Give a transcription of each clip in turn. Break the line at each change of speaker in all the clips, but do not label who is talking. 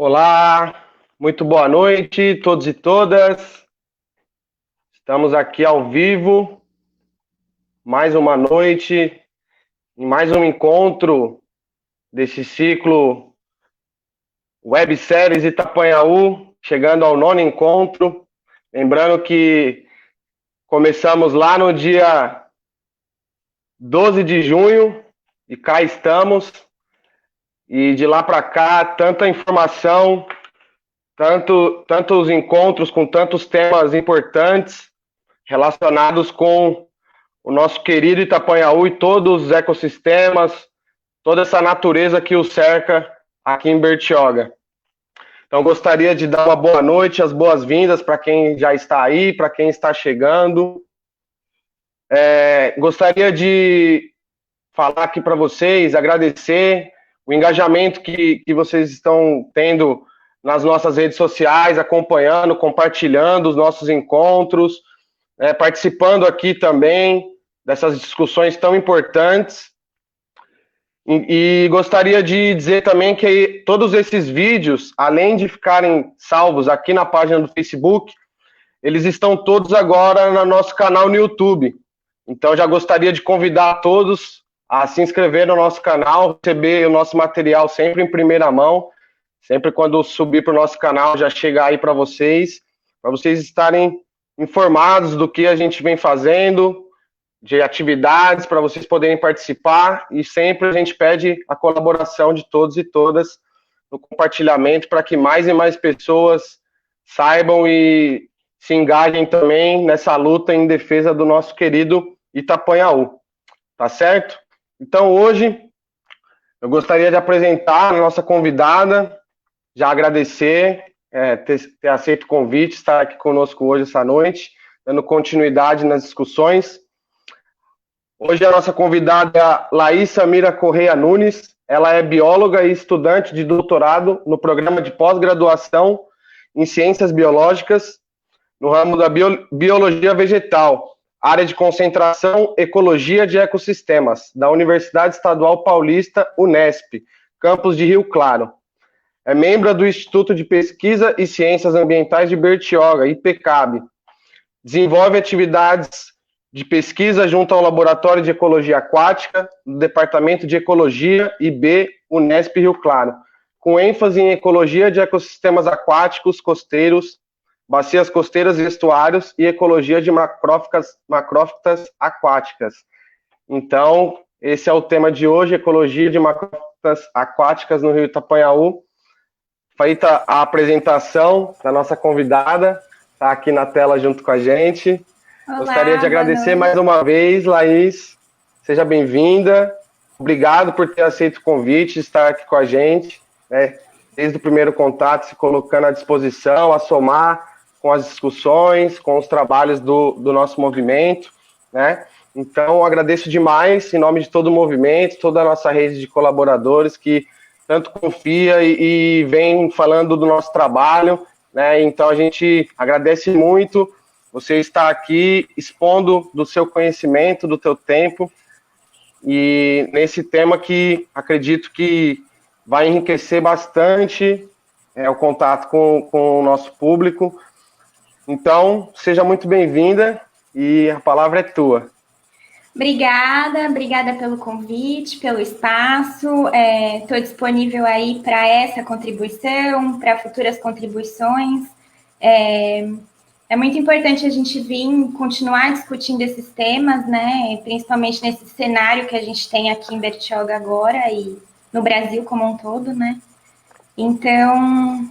Olá, muito boa noite, todos e todas. Estamos aqui ao vivo, mais uma noite, em mais um encontro desse ciclo Webséries Itapanhaú, chegando ao nono encontro. Lembrando que começamos lá no dia 12 de junho e cá estamos. E de lá para cá, tanta informação, tantos encontros com tantos temas importantes relacionados com o nosso querido Itapanhaú e todos os ecossistemas, toda essa natureza que o cerca aqui em Bertioga. Então, gostaria de dar uma boa noite, as boas-vindas para quem já está aí, para quem está chegando. Gostaria de falar aqui para vocês, agradecer o engajamento que vocês estão tendo nas nossas redes sociais, acompanhando, compartilhando os nossos encontros, participando aqui também dessas discussões tão importantes. E gostaria de dizer também que todos esses vídeos, além de ficarem salvos aqui na página do Facebook, eles estão todos agora no nosso canal no YouTube. Então, já gostaria de convidar todos a se inscrever no nosso canal, receber o nosso material sempre em primeira mão. Sempre quando subir para o nosso canal, já chega aí para vocês estarem informados do que a gente vem fazendo, de atividades, para vocês poderem participar, e sempre a gente pede a colaboração de todos e todas no compartilhamento, para que mais e mais pessoas saibam e se engajem também nessa luta em defesa do nosso querido Itapanhaú, tá certo? Então hoje eu gostaria de apresentar a nossa convidada, já agradecer ter aceito o convite, estar aqui conosco hoje essa noite, dando continuidade nas discussões. Hoje a nossa convidada é a Laísa Mira Correia Nunes. Ela é bióloga e estudante de doutorado no programa de pós-graduação em Ciências Biológicas, no ramo da Biologia Vegetal, área de concentração Ecologia de Ecossistemas, da Universidade Estadual Paulista, Unesp, campus de Rio Claro. É membro do Instituto de Pesquisa e Ciências Ambientais de Bertioga, IPCAB. Desenvolve atividades de pesquisa junto ao Laboratório de Ecologia Aquática, do Departamento de Ecologia, IB, Unesp Rio Claro, com ênfase em ecologia de ecossistemas aquáticos, costeiros, bacias costeiras e estuários e ecologia de macrófitas aquáticas. Então, esse é o tema de hoje, ecologia de macrófitas aquáticas no Rio Itapanhaú. Feita a apresentação da nossa convidada, está aqui na tela junto com a gente. Olá, gostaria de agradecer mais uma vez, Laís. Seja bem-vinda. Obrigado por ter aceito o convite, estar aqui com a gente, desde o primeiro contato, se colocando à disposição, a somar com as discussões, com os trabalhos do nosso movimento, né? Então, agradeço demais, em nome de todo o movimento, toda a nossa rede de colaboradores que tanto confia e vem falando do nosso trabalho, né? Então, a gente agradece muito você estar aqui expondo do seu conhecimento, do teu tempo, e nesse tema que acredito que vai enriquecer bastante o contato com o nosso público. Então, seja muito bem-vinda e a palavra é tua.
Obrigada pelo convite, pelo espaço. Estou disponível aí para essa contribuição, para futuras contribuições. É muito importante a gente vir continuar discutindo esses temas, né? Principalmente nesse cenário que a gente tem aqui em Bertioga agora e no Brasil como um todo, né? Então,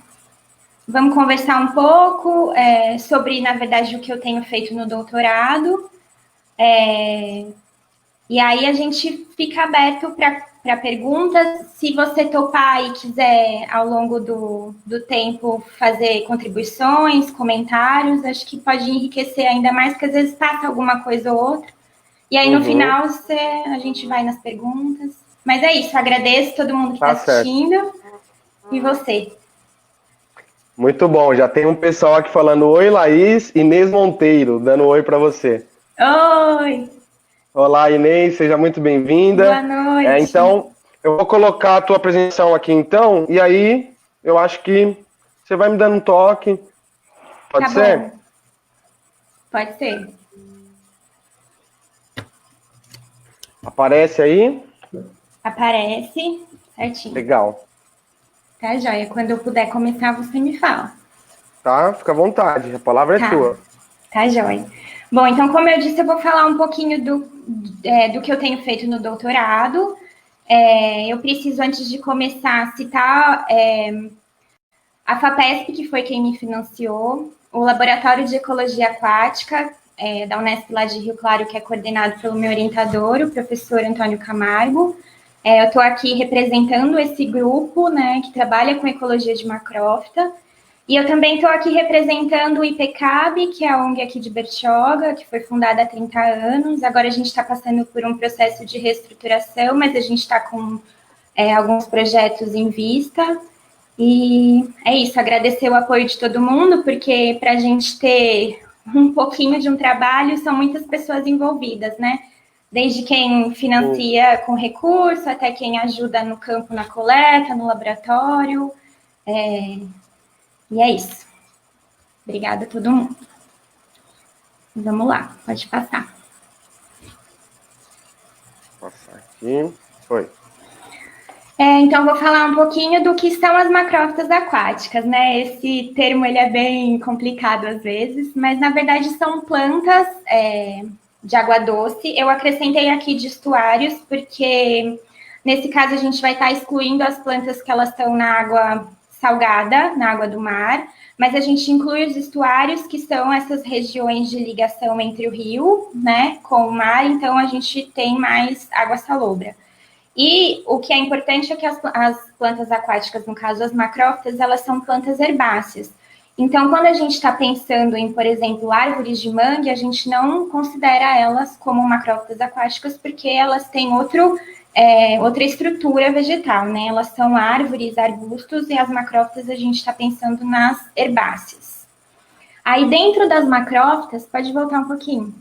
vamos conversar um pouco sobre, na verdade, o que eu tenho feito no doutorado. E aí a gente fica aberto para perguntas. Se você topar e quiser, ao longo do tempo, fazer contribuições, comentários, acho que pode enriquecer ainda mais, porque às vezes passa alguma coisa ou outra. E aí, no final, a gente vai nas perguntas. Mas é isso, agradeço todo mundo que está assistindo. E você?
Muito bom, já tem um pessoal aqui falando oi, Laís, Inês Monteiro, dando oi para você.
Oi!
Olá, Inês, seja muito bem-vinda.
Boa noite.
Então, eu vou colocar a tua apresentação aqui, então, e aí eu acho que você vai me dando um toque. Pode ser?
Bom. Pode ser.
Aparece aí?
Aparece. Certinho.
Legal.
Tá, joia? Quando eu puder começar, você me fala.
Tá? Fica à vontade, a palavra é sua.
Tá, joia. Bom, então, como eu disse, eu vou falar um pouquinho do que eu tenho feito no doutorado. Eu preciso, antes de começar, citar a FAPESP, que foi quem me financiou, o Laboratório de Ecologia Aquática, da Unesp lá de Rio Claro, que é coordenado pelo meu orientador, o professor Antônio Camargo. Eu estou aqui representando esse grupo, né, que trabalha com ecologia de macrófita. E eu também estou aqui representando o IPCAB, que é a ONG aqui de Bertioga, que foi fundada há 30 anos. Agora a gente está passando por um processo de reestruturação, mas a gente está com alguns projetos em vista. E é isso, agradecer o apoio de todo mundo, porque para a gente ter um pouquinho de um trabalho, são muitas pessoas envolvidas, né? Desde quem financia com recurso, até quem ajuda no campo, na coleta, no laboratório. E é isso. Obrigada a todo mundo. Vamos lá, pode passar.
Vou passar aqui. Foi.
Então, vou falar um pouquinho do que são as macrófitas aquáticas, né? Esse termo ele é bem complicado às vezes, mas na verdade são plantas de água doce. Eu acrescentei aqui de estuários, porque nesse caso a gente vai estar excluindo as plantas que elas estão na água salgada, na água do mar, mas a gente inclui os estuários, que são essas regiões de ligação entre o rio, né, com o mar, então a gente tem mais água salobra. E o que é importante é que as plantas aquáticas, no caso as macrófitas, elas são plantas herbáceas. Então, quando a gente está pensando em, por exemplo, árvores de mangue, a gente não considera elas como macrófitas aquáticas, porque elas têm outra estrutura vegetal, né? Elas são árvores, arbustos, e as macrófitas a gente está pensando nas herbáceas. Aí, dentro das macrófitas, pode voltar um pouquinho.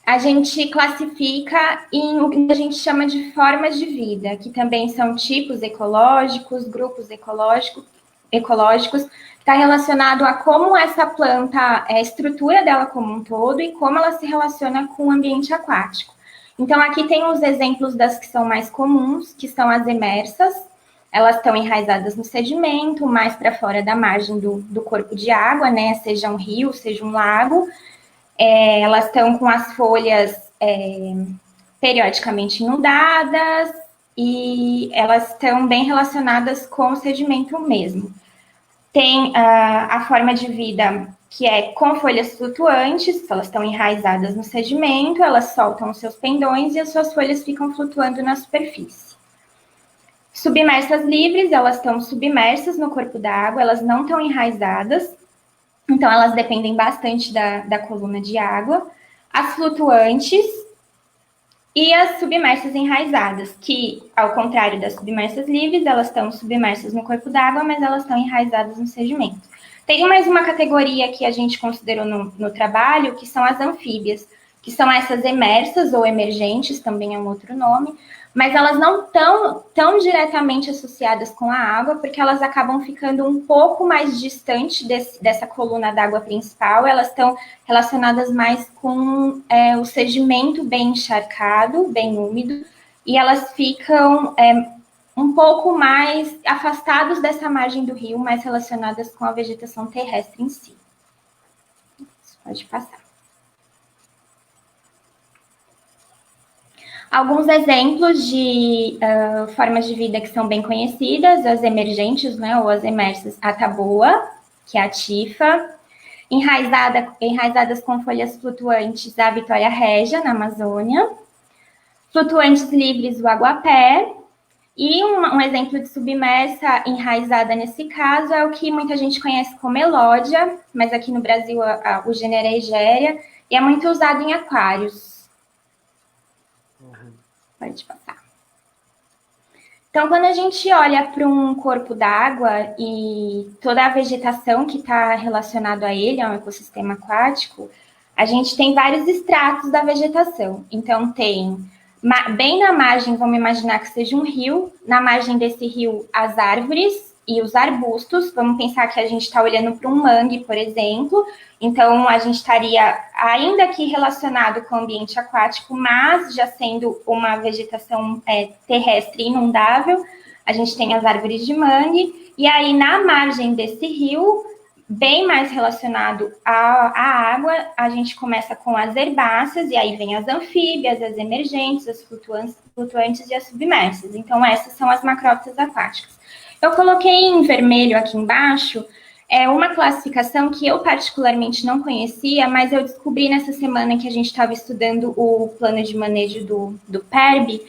A gente classifica em o que a gente chama de formas de vida, que também são tipos ecológicos, grupos ecológicos, está relacionado a como essa planta, a estrutura dela como um todo e como ela se relaciona com o ambiente aquático. Então, aqui tem os exemplos das que são mais comuns, que são as emersas. Elas estão enraizadas no sedimento, mais para fora da margem do corpo de água, né? Seja um rio, seja um lago. Elas estão com as folhas periodicamente inundadas e elas estão bem relacionadas com o sedimento mesmo. Tem a forma de vida que é com folhas flutuantes, elas estão enraizadas no sedimento, elas soltam os seus pendões e as suas folhas ficam flutuando na superfície. Submersas livres, elas estão submersas no corpo da água, elas não estão enraizadas, então elas dependem bastante da coluna de água. As flutuantes e as submersas enraizadas, que, ao contrário das submersas livres, elas estão submersas no corpo d'água, mas elas estão enraizadas no sedimento. Tem mais uma categoria que a gente considerou no trabalho, que são as anfíbias, que são essas emersas ou emergentes, também é um outro nome, mas elas não estão tão diretamente associadas com a água, porque elas acabam ficando um pouco mais distante dessa coluna d'água principal, elas estão relacionadas mais com o sedimento bem encharcado, bem úmido, e elas ficam um pouco mais afastados dessa margem do rio, mais relacionadas com a vegetação terrestre em si. Pode passar. Alguns exemplos de formas de vida que são bem conhecidas, as emergentes, né, ou as emersas, a taboa, que é a tifa, enraizadas com folhas flutuantes, a vitória régia, na Amazônia, flutuantes livres, o aguapé, e um exemplo de submersa enraizada nesse caso é o que muita gente conhece como elódia, mas aqui no Brasil o gênero é Egéria, e é muito usado em aquários. Pode passar. Então, quando a gente olha para um corpo d'água e toda a vegetação que está relacionada a ele, a um ecossistema aquático, a gente tem vários estratos da vegetação. Então, tem Bem na margem, vamos imaginar que seja um rio, na margem desse rio as árvores e os arbustos, vamos pensar que a gente está olhando para um mangue, por exemplo, então a gente estaria ainda aqui relacionado com o ambiente aquático, mas já sendo uma vegetação terrestre inundável, a gente tem as árvores de mangue, e aí na margem desse rio, bem mais relacionado à água, a gente começa com as herbáceas, e aí vem as anfíbias, as emergentes, as flutuantes e as submersas. Então, essas são as macrófitas aquáticas. Eu coloquei em vermelho aqui embaixo uma classificação que eu particularmente não conhecia, mas eu descobri nessa semana que a gente estava estudando o plano de manejo do PERB,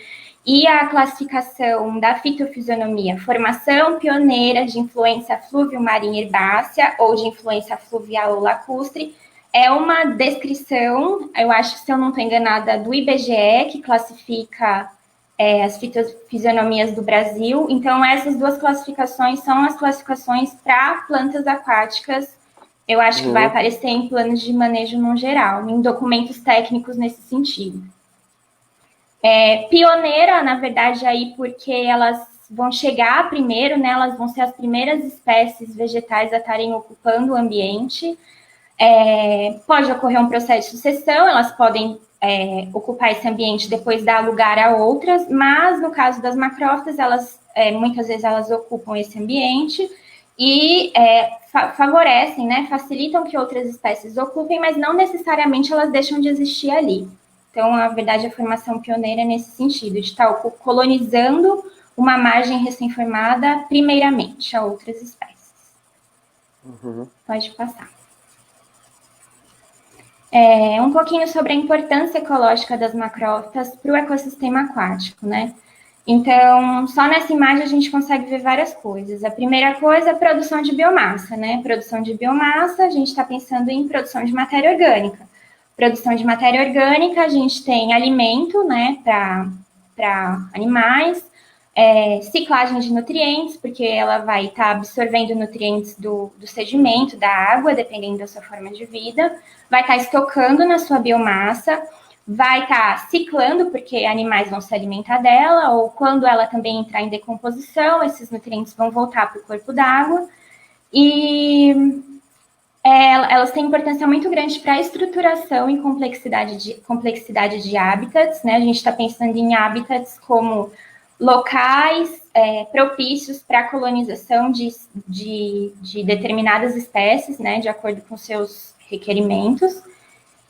e a classificação da fitofisionomia, formação pioneira de influência fluvio-marinha herbácea ou de influência fluvial ou lacustre, é uma descrição, eu acho, se eu não estou enganada, do IBGE, que classifica as fitofisionomias do Brasil. Então, essas duas classificações são as classificações para plantas aquáticas. Eu acho que vai aparecer em planos de manejo no geral, em documentos técnicos nesse sentido. Pioneira, na verdade, aí porque elas vão chegar primeiro, né? Elas vão ser as primeiras espécies vegetais a estarem ocupando o ambiente. Pode ocorrer um processo de sucessão, elas podem ocupar esse ambiente depois dar lugar a outras, mas no caso das macrófitas, elas muitas vezes elas ocupam esse ambiente e favorecem, né? Facilitam que outras espécies ocupem, mas não necessariamente elas deixam de existir ali. Então, na verdade, a formação pioneira é nesse sentido, de estar colonizando uma margem recém-formada, primeiramente, a outras espécies. Pode passar. Um pouquinho sobre a importância ecológica das macrófitas para o ecossistema aquático, né? Então, só nessa imagem a gente consegue ver várias coisas. A primeira coisa é a produção de biomassa, né? Produção de biomassa, a gente está pensando em produção de matéria orgânica. Produção de matéria orgânica, a gente tem alimento, né, para animais, ciclagem de nutrientes, porque ela vai estar absorvendo nutrientes do sedimento, da água, dependendo da sua forma de vida, vai estar estocando na sua biomassa, vai estar ciclando, porque animais vão se alimentar dela, ou quando ela também entrar em decomposição, esses nutrientes vão voltar para o corpo d'água, e elas têm importância muito grande para a estruturação e complexidade de hábitats, né? A gente está pensando em hábitats como locais propícios para a colonização de determinadas espécies, né? De acordo com seus requerimentos.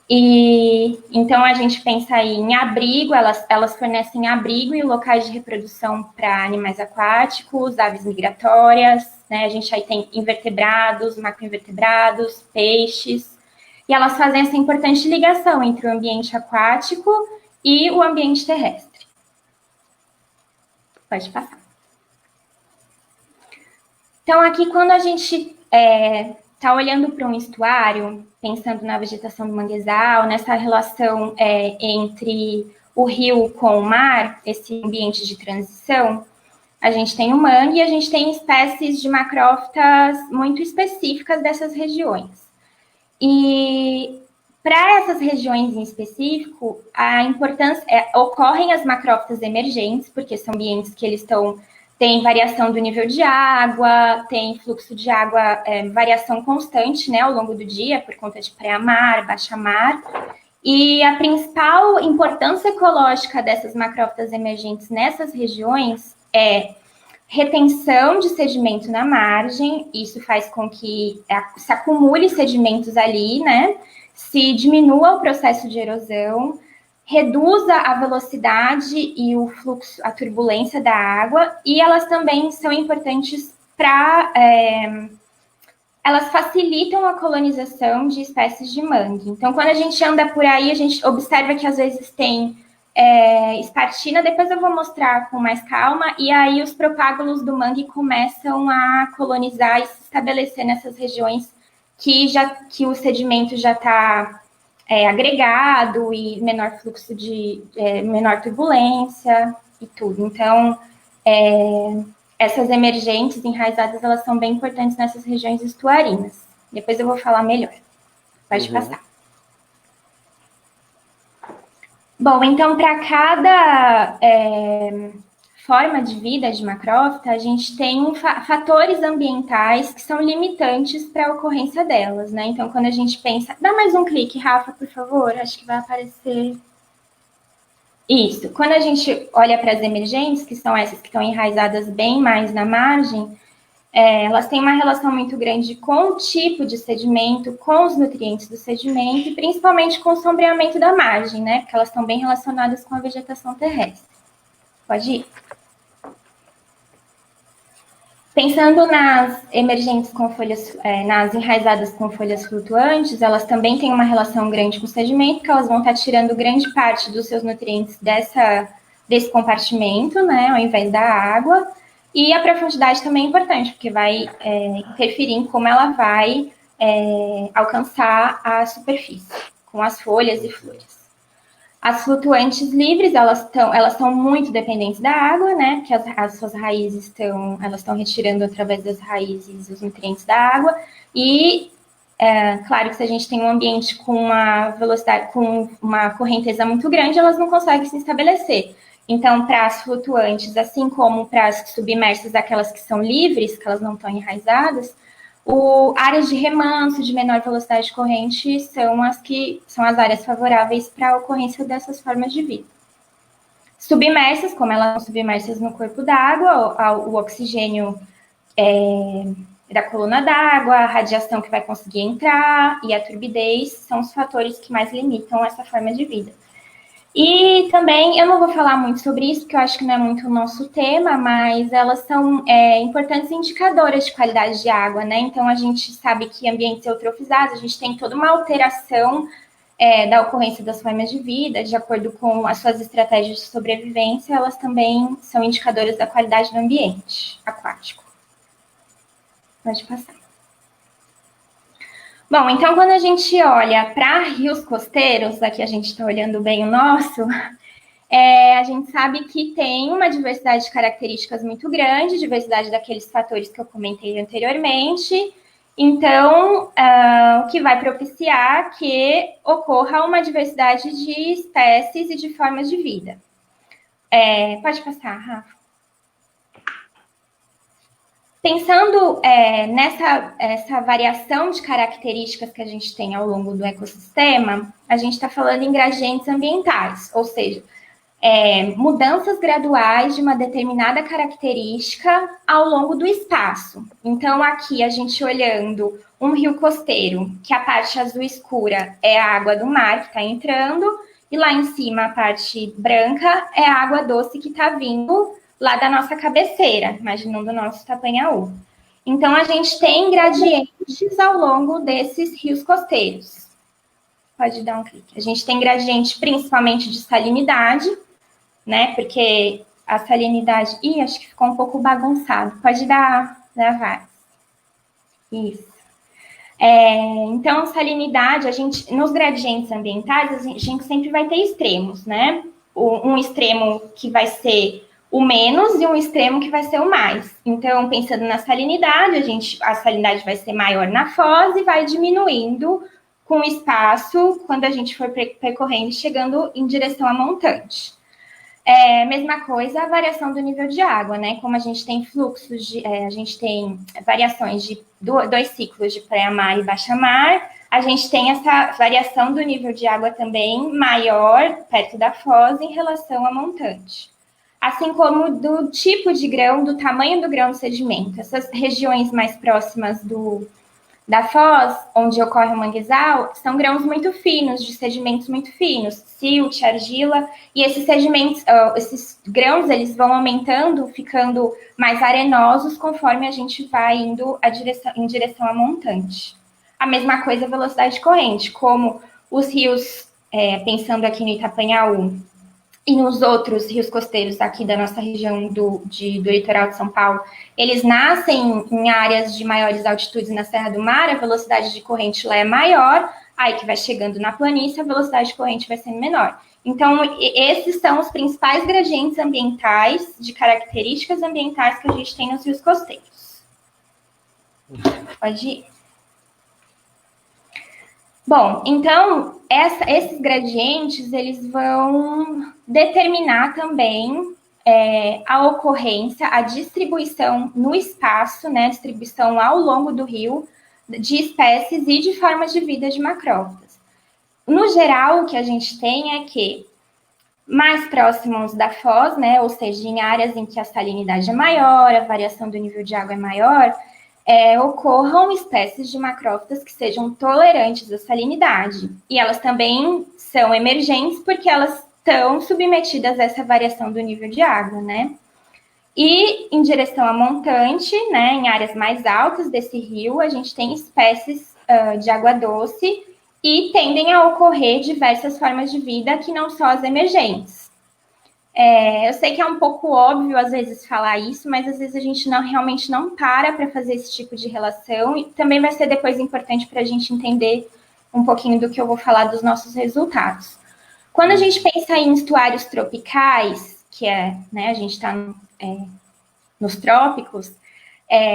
E então a gente pensa aí em abrigo, elas fornecem abrigo e locais de reprodução para animais aquáticos, aves migratórias, né? A gente aí tem invertebrados, macroinvertebrados, peixes, e elas fazem essa importante ligação entre o ambiente aquático e o ambiente terrestre. Pode passar. Então, aqui, quando a gente está olhando para um estuário, pensando na vegetação do manguezal, nessa relação entre o rio com o mar, esse ambiente de transição, a gente tem o mangue e a gente tem espécies de macrófitas muito específicas dessas regiões. E para essas regiões em específico, a importância ocorrem as macrófitas emergentes, porque são ambientes que eles tem variação do nível de água, tem fluxo de água, variação constante, né, ao longo do dia, por conta de pré-mar, baixa-mar. E a principal importância ecológica dessas macrófitas emergentes nessas regiões é retenção de sedimento na margem, isso faz com que se acumule sedimentos ali, né, se diminua o processo de erosão, reduza a velocidade e o fluxo, a turbulência da água, e elas também são importantes para... elas facilitam a colonização de espécies de mangue. Então, quando a gente anda por aí, a gente observa que às vezes tem espartina, depois eu vou mostrar com mais calma, e aí os propágulos do mangue começam a colonizar e se estabelecer nessas regiões que o sedimento já está agregado e menor fluxo menor turbulência e tudo. Então, essas emergentes enraizadas, elas são bem importantes nessas regiões estuarinas. Depois eu vou falar melhor. Pode passar. Bom, então, para cada forma de vida de macrófita, a gente tem fatores ambientais que são limitantes para a ocorrência delas, né? Então, quando a gente pensa... Dá mais um clique, Rafa, por favor. Acho que vai aparecer... Isso. Quando a gente olha para as emergentes, que são essas que estão enraizadas bem mais na margem, elas têm uma relação muito grande com o tipo de sedimento, com os nutrientes do sedimento e principalmente com o sombreamento da margem, né? Porque elas estão bem relacionadas com a vegetação terrestre. Pode ir. Pensando nas emergentes com folhas, nas enraizadas com folhas flutuantes, elas também têm uma relação grande com o sedimento, porque elas vão estar tirando grande parte dos seus nutrientes desse compartimento, né, ao invés da água. E a profundidade também é importante, porque vai interferir em como ela vai alcançar a superfície, com as folhas e flores. As flutuantes livres, elas estão muito dependentes da água, né? Porque as suas raízes elas estão retirando através das raízes os nutrientes da água. E claro que se a gente tem um ambiente com uma velocidade, com uma correnteza muito grande, elas não conseguem se estabelecer. Então, para as flutuantes, assim como para as submersas, aquelas que são livres, que elas não estão enraizadas, áreas de remanso, de menor velocidade de corrente, são as áreas favoráveis para a ocorrência dessas formas de vida. Submersas, como elas são submersas no corpo d'água, o oxigênio da coluna d'água, a radiação que vai conseguir entrar e a turbidez são os fatores que mais limitam essa forma de vida. E também, eu não vou falar muito sobre isso, porque eu acho que não é muito o nosso tema, mas elas são importantes indicadoras de qualidade de água, né? Então, a gente sabe que ambientes eutrofizados, a gente tem toda uma alteração da ocorrência das formas de vida, de acordo com as suas estratégias de sobrevivência, elas também são indicadoras da qualidade do ambiente aquático. Pode passar. Bom, então quando a gente olha para rios costeiros, aqui a gente está olhando bem o nosso, a gente sabe que tem uma diversidade de características muito grande, diversidade daqueles fatores que eu comentei anteriormente, então, o que vai propiciar que ocorra uma diversidade de espécies e de formas de vida. Pode passar, Rafa. Pensando nessa variação de características que a gente tem ao longo do ecossistema, a gente está falando em gradientes ambientais, ou seja, mudanças graduais de uma determinada característica ao longo do espaço. Então, aqui a gente olhando um rio costeiro, que a parte azul escura é a água do mar que está entrando, e lá em cima a parte branca é a água doce que está vindo lá da nossa cabeceira, imaginando o nosso Tapanhaú. Então, a gente tem gradientes ao longo desses rios costeiros. Pode dar um clique. A gente tem gradiente principalmente de salinidade, né? Porque a salinidade... Ih, acho que ficou um pouco bagunçado. Pode dar vários. Isso. Então, salinidade, nos gradientes ambientais, a gente sempre vai ter extremos, né? Um extremo que vai ser o menos e um extremo que vai ser o mais. Então, pensando na salinidade, a salinidade vai ser maior na foz e vai diminuindo com o espaço quando a gente for percorrendo, chegando em direção a montante. Mesma coisa a variação do nível de água, né? Como a gente tem fluxos, a gente tem variações de dois ciclos de pré-mar e baixa-mar, a gente tem essa variação do nível de água também maior perto da foz em relação a montante. Assim como do tipo de grão, do tamanho do grão do sedimento. Essas regiões mais próximas da foz, onde ocorre o manguezal, são grãos muito finos, de sedimentos muito finos, silt, argila, e esses sedimentos, esses grãos, eles vão aumentando, ficando mais arenosos conforme a gente vai indo em direção a montante. A mesma coisa a velocidade de corrente, como os rios, pensando aqui no Itapanhaú, e nos outros rios costeiros aqui da nossa região do litoral de São Paulo, eles nascem em áreas de maiores altitudes na Serra do Mar, a velocidade de corrente lá é maior, aí que vai chegando na planície, a velocidade de corrente vai sendo menor. Então, esses são os principais gradientes ambientais, de características ambientais que a gente tem nos rios costeiros. Pode ir. Bom, então, esses gradientes, eles vão determinar também a ocorrência, a distribuição no espaço, né, a distribuição ao longo do rio de espécies e de formas de vida de macrófitas. No geral, o que a gente tem é que mais próximos da foz, né, ou seja, em áreas em que a salinidade é maior, a variação do nível de água é maior, ocorram espécies de macrófitas que sejam tolerantes à salinidade. E elas também são emergentes porque elas estão submetidas a essa variação do nível de água, né? E em direção a montante, né, em áreas mais altas desse rio, a gente tem espécies de água doce e tendem a ocorrer diversas formas de vida que não só as emergentes. Eu sei que é um pouco óbvio, às vezes, falar isso, mas às vezes a gente realmente não para fazer esse tipo de relação, e também vai ser depois importante para a gente entender um pouquinho do que eu vou falar dos nossos resultados. Quando a gente pensa em estuários tropicais, que né, a gente está nos trópicos,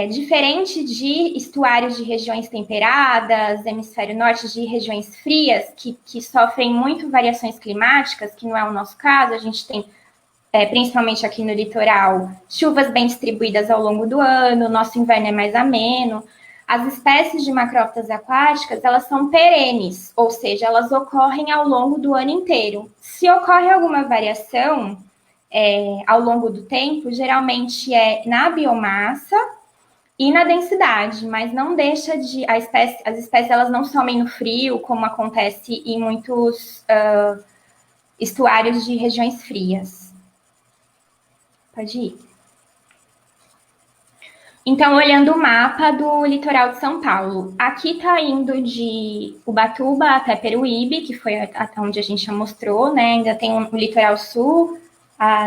diferente de estuários de regiões temperadas, hemisfério norte, de regiões frias, que sofrem muito variações climáticas, que não é o nosso caso, a gente tem principalmente aqui no litoral, chuvas bem distribuídas ao longo do ano, nosso inverno é mais ameno. As espécies de macrófitas aquáticas, elas são perenes, ou seja, elas ocorrem ao longo do ano inteiro. Se ocorre alguma variação ao longo do tempo, geralmente é na biomassa e na densidade, mas não deixa de... as espécies elas não somem no frio, como acontece em muitos estuários de regiões frias. Pode ir. Então, olhando o mapa do litoral de São Paulo, aqui está indo de Ubatuba até Peruíbe, que foi até onde a gente já mostrou, né? Ainda tem o litoral sul,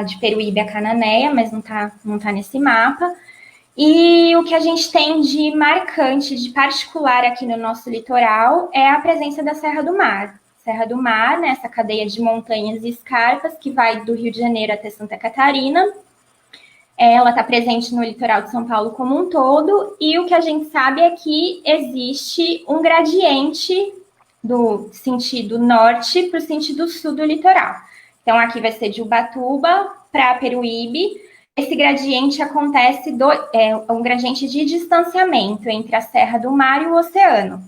de Peruíbe a Cananéia, mas não tá nesse mapa. E o que a gente tem de marcante, de particular aqui no nosso litoral, é a presença da Serra do Mar. Serra do Mar, né, essa cadeia de montanhas e escarpas que vai do Rio de Janeiro até Santa Catarina. Ela está presente no litoral de São Paulo como um todo, e o que a gente sabe é que existe um gradiente do sentido norte para o sentido sul do litoral. Então, aqui vai ser de Ubatuba para Peruíbe. Esse gradiente acontece, um gradiente de distanciamento entre a Serra do Mar e o oceano.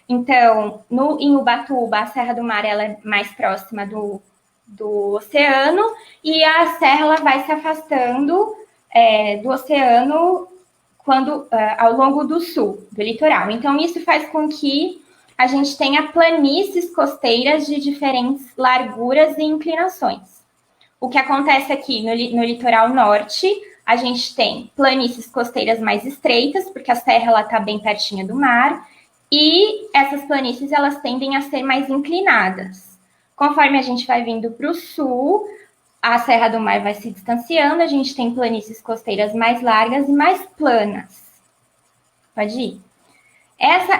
Então, em Ubatuba, a Serra do Mar ela é mais próxima do oceano, e a serra ela vai se afastando do oceano ao longo do sul, do litoral. Então, isso faz com que a gente tenha planícies costeiras de diferentes larguras e inclinações. O que acontece aqui no litoral norte, a gente tem planícies costeiras mais estreitas, porque a serra está bem pertinho do mar, e essas planícies elas tendem a ser mais inclinadas. Conforme a gente vai vindo para o sul, a Serra do Mar vai se distanciando, a gente tem planícies costeiras mais largas e mais planas. Pode ir.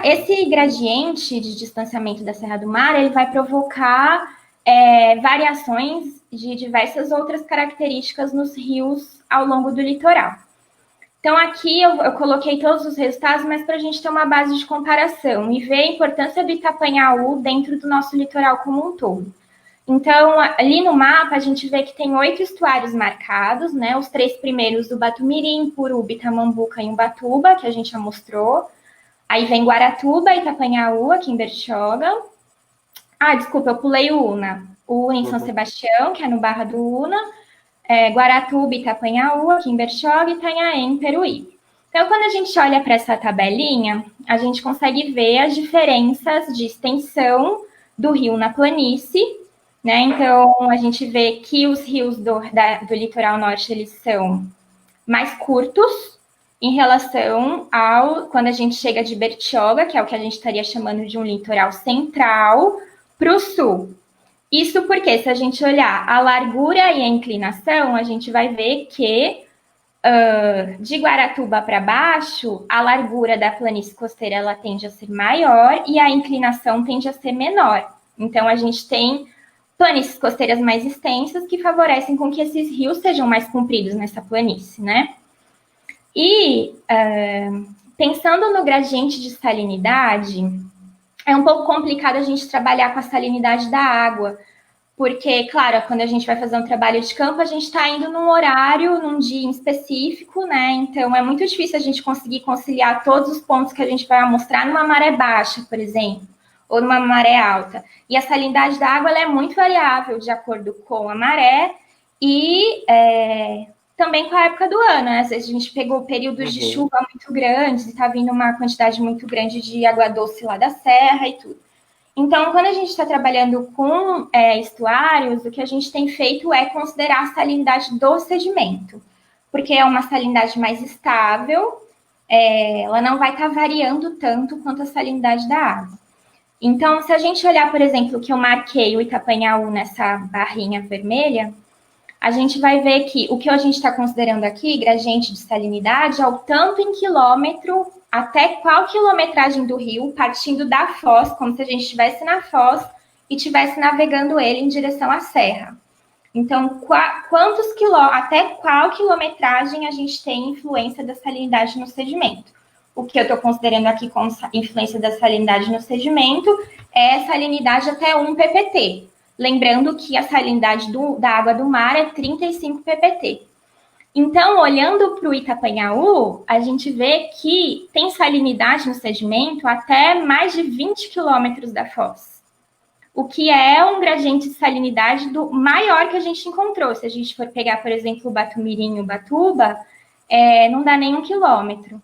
Esse gradiente de distanciamento da Serra do Mar, ele vai provocar variações de diversas outras características nos rios ao longo do litoral. Então, aqui eu coloquei todos os resultados, mas para a gente ter uma base de comparação e ver a importância do Itapanhaú dentro do nosso litoral como um todo. Então, ali no mapa, a gente vê que tem 8 estuários marcados, né? Os 3 primeiros do Batumirim, Purubi, Tamambuca e Ubatuba, que a gente já mostrou. Aí vem Guaratuba e Itapanhaú, aqui em Bertioga. Desculpa, eu pulei o Una. O Una em São Sebastião, que é no Barra do Una. Guaratuba e Itapanhaú, aqui em Bertioga, e Itanhaém, em Peruíbe. Então, quando a gente olha para essa tabelinha, a gente consegue ver as diferenças de extensão do rio na planície, né? Então, a gente vê que os rios do litoral norte, eles são mais curtos em relação quando a gente chega de Bertioga, que é o que a gente estaria chamando de um litoral central, para o sul. Isso porque, se a gente olhar a largura e a inclinação, a gente vai ver que de Guaratuba para baixo, a largura da planície costeira ela tende a ser maior e a inclinação tende a ser menor. Então, a gente tem planícies costeiras mais extensas que favorecem com que esses rios sejam mais compridos nessa planície, né? E, pensando no gradiente de salinidade, é um pouco complicado a gente trabalhar com a salinidade da água, porque, claro, quando a gente vai fazer um trabalho de campo, a gente está indo num horário, num dia em específico, né? Então, é muito difícil a gente conseguir conciliar todos os pontos que a gente vai mostrar numa maré baixa, por exemplo, ou numa maré alta. E a salinidade da água ela é muito variável de acordo com a maré e também com a época do ano, né? Às vezes a gente pegou períodos de chuva muito grandes e está vindo uma quantidade muito grande de água doce lá da serra e tudo. Então, quando a gente está trabalhando com estuários, o que a gente tem feito é considerar a salinidade do sedimento, porque é uma salinidade mais estável, ela não vai estar variando tanto quanto a salinidade da água. Então, se a gente olhar, por exemplo, que eu marquei o Itapanhaú nessa barrinha vermelha, a gente vai ver que o que a gente está considerando aqui, gradiente de salinidade, é o tanto em quilômetro até qual quilometragem do rio, partindo da foz, como se a gente estivesse na foz e estivesse navegando ele em direção à serra. Então, até qual quilometragem a gente tem influência da salinidade no sedimento. O que eu estou considerando aqui como influência da salinidade no sedimento é salinidade até 1 ppt. Lembrando que a salinidade da água do mar é 35 ppt. Então, olhando para o Itapanhaú, a gente vê que tem salinidade no sedimento até mais de 20 quilômetros da foz, o que é um gradiente de salinidade do maior que a gente encontrou. Se a gente for pegar, por exemplo, o Batumirim e o Ubatuba, não dá nem 1 quilômetro.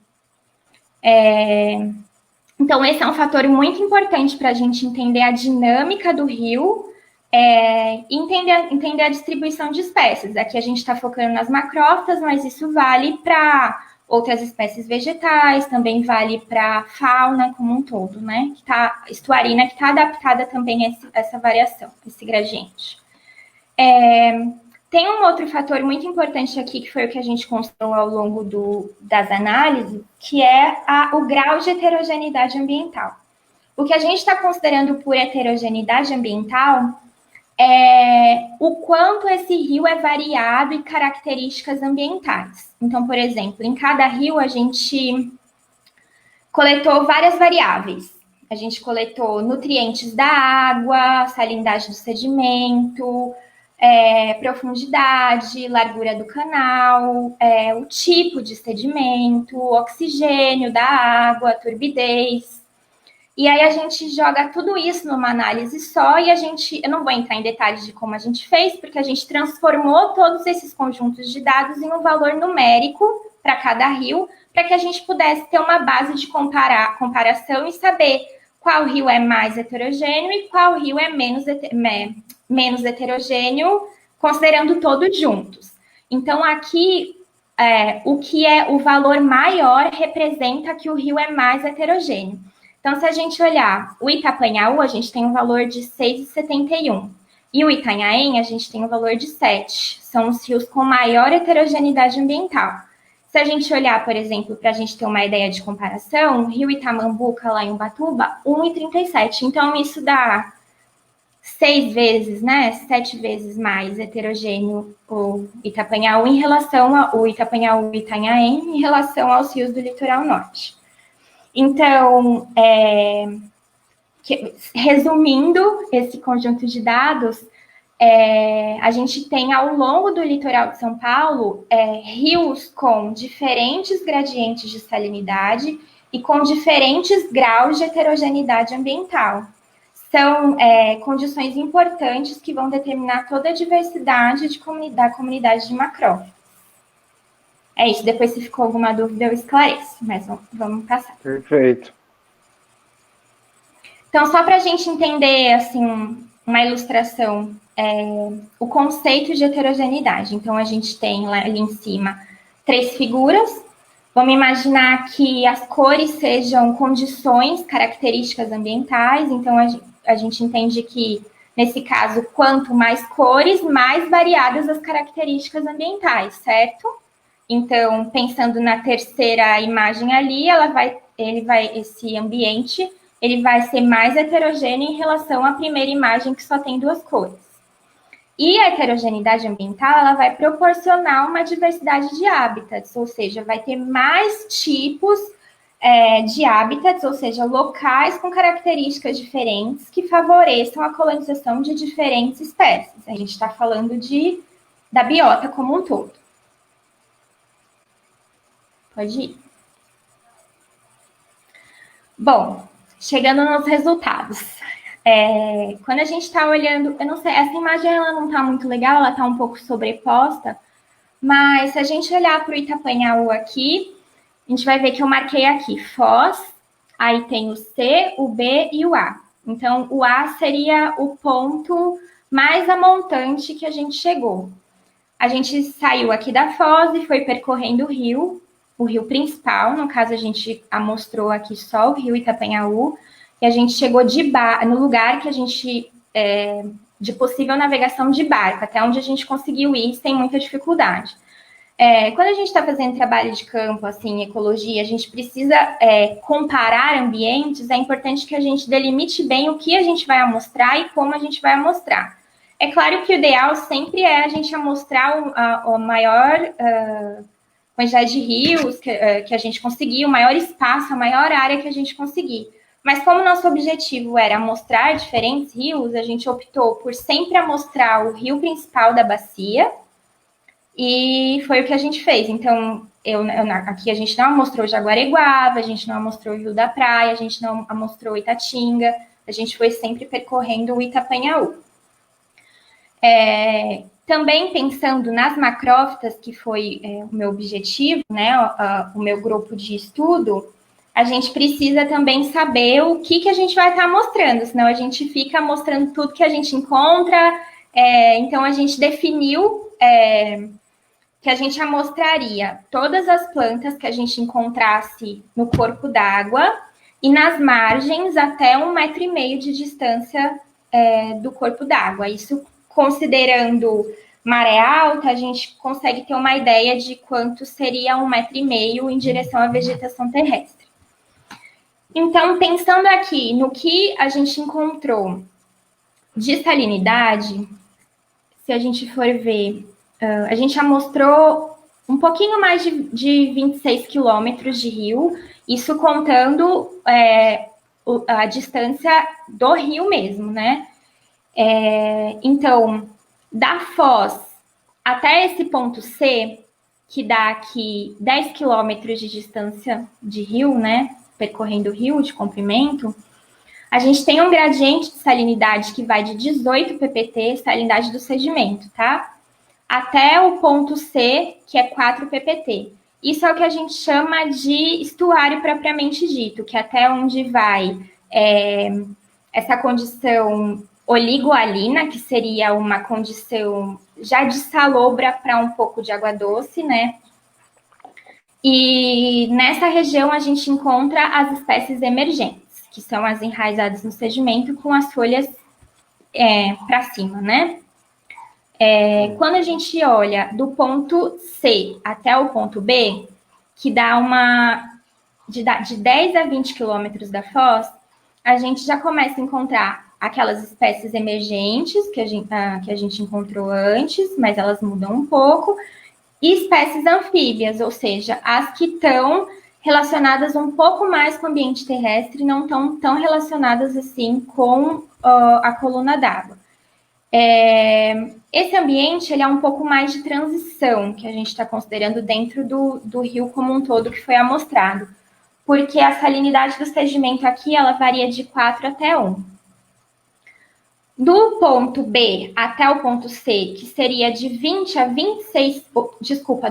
Então, esse é um fator muito importante para a gente entender a dinâmica do rio, entender a distribuição de espécies. Aqui a gente está focando nas macrófitas, mas isso vale para outras espécies vegetais, também vale para a fauna como um todo, né? Estuarina, que está adaptada também a essa variação, esse gradiente. Tem um outro fator muito importante aqui, que foi o que a gente considerou ao longo das análises, que é o grau de heterogeneidade ambiental. O que a gente está considerando por heterogeneidade ambiental o quanto esse rio é variado em características ambientais. Então, por exemplo, em cada rio a gente coletou várias variáveis. A gente coletou nutrientes da água, salinidade do sedimento, profundidade, largura do canal, o tipo de sedimento, oxigênio da água, turbidez. E aí a gente joga tudo isso numa análise só e eu não vou entrar em detalhes de como a gente fez, porque a gente transformou todos esses conjuntos de dados em um valor numérico para cada rio, para que a gente pudesse ter uma base de comparação e saber qual rio é mais heterogêneo e qual rio é menos heterogêneo, considerando todos juntos. Então, aqui, o que é o valor maior representa que o rio é mais heterogêneo. Então, se a gente olhar o Itapanhaú, a gente tem um valor de 6,71. E o Itanhaém, a gente tem um valor de 7. São os rios com maior heterogeneidade ambiental. Se a gente olhar, por exemplo, para a gente ter uma ideia de comparação, o rio Itamambuca, lá em Ubatuba, 1,37. Então, isso dá 6 vezes, né? 7 vezes mais heterogêneo o Itapanhaú em relação ao Itapanhaú e Itanhaém em relação aos rios do litoral norte. Então, resumindo esse conjunto de dados, a gente tem ao longo do litoral de São Paulo rios com diferentes gradientes de salinidade e com diferentes graus de heterogeneidade ambiental. São condições importantes que vão determinar toda a diversidade da comunidade de macrófilos. É isso, depois se ficou alguma dúvida eu esclareço, mas vamos passar.
Perfeito.
Então, só para a gente entender, assim, uma ilustração, o conceito de heterogeneidade. Então, a gente tem lá ali em cima 3 figuras. Vamos imaginar que as cores sejam condições, características ambientais. Então, a gente entende que, nesse caso, quanto mais cores, mais variadas as características ambientais, certo? Então, pensando na terceira imagem ali, esse ambiente, ele vai ser mais heterogêneo em relação à primeira imagem, que só tem 2 cores. E a heterogeneidade ambiental, ela vai proporcionar uma diversidade de hábitats, ou seja, vai ter mais tipos de hábitats, ou seja, locais com características diferentes que favoreçam a colonização de diferentes espécies. A gente está falando da biota como um todo. Pode ir. Bom, chegando nos resultados. Quando a gente está olhando, eu não sei, essa imagem ela não está muito legal, ela está um pouco sobreposta, mas se a gente olhar para o Itapanhaú aqui, a gente vai ver que eu marquei aqui Foz, aí tem o C, o B e o A. Então, o A seria o ponto mais a montante que a gente chegou. A gente saiu aqui da Foz e foi percorrendo o rio principal, no caso a gente amostrou aqui só o rio Itapanhaú, e a gente chegou no lugar que a gente, de possível navegação de barco, até onde a gente conseguiu ir sem muita dificuldade. Quando a gente está fazendo trabalho de campo, assim, ecologia, a gente precisa comparar ambientes, é importante que a gente delimite bem o que a gente vai amostrar e como a gente vai amostrar. É claro que o ideal sempre é a gente amostrar a maior quantidade de rios que a gente conseguir, o maior espaço, a maior área que a gente conseguir. Mas como nosso objetivo era amostrar diferentes rios, a gente optou por sempre amostrar o rio principal da bacia, e foi o que a gente fez. Então, aqui a gente não amostrou Jaguareguaba, a gente não amostrou o Rio da Praia, a gente não amostrou Itatinga, a gente foi sempre percorrendo o Itapanhaú. Também pensando nas macrófitas, que foi o meu objetivo, né, o meu grupo de estudo, a gente precisa também saber o que a gente vai estar mostrando, senão a gente fica mostrando tudo que a gente encontra. Então, a gente definiu que a gente amostraria todas as plantas que a gente encontrasse no corpo d'água e nas margens até 1,5 metro de distância do corpo d'água. Isso considerando maré alta, a gente consegue ter uma ideia de quanto seria 1,5 metro em direção à vegetação terrestre. Então, pensando aqui no que a gente encontrou de salinidade, se a gente for ver, a gente amostrou um pouquinho mais de 26 quilômetros de rio, isso contando a distância do rio mesmo, né? Então, da Foz até esse ponto C, que dá aqui 10 quilômetros de distância de rio, né? Percorrendo o rio de comprimento, a gente tem um gradiente de salinidade que vai de 18 ppt, salinidade do sedimento, tá? Até o ponto C, que é 4 ppt. Isso é o que a gente chama de estuário propriamente dito, que é até onde vai essa condição oligoalina, que seria uma condição já de salobra para um pouco de água doce, né? E nessa região a gente encontra as espécies emergentes, que são as enraizadas no sedimento com as folhas para cima, né? Quando a gente olha do ponto C até o ponto B, que dá de 10 a 20 quilômetros da Foz, a gente já começa a encontrar aquelas espécies emergentes que a gente encontrou antes, mas elas mudam um pouco, e espécies anfíbias, ou seja, as que estão relacionadas um pouco mais com o ambiente terrestre, não estão tão relacionadas assim com a coluna d'água. Esse ambiente ele é um pouco mais de transição, que a gente está considerando dentro do rio como um todo que foi amostrado, porque a salinidade do sedimento aqui ela varia de 4 até 1. Do ponto B até o ponto C, que seria de 20 a 26...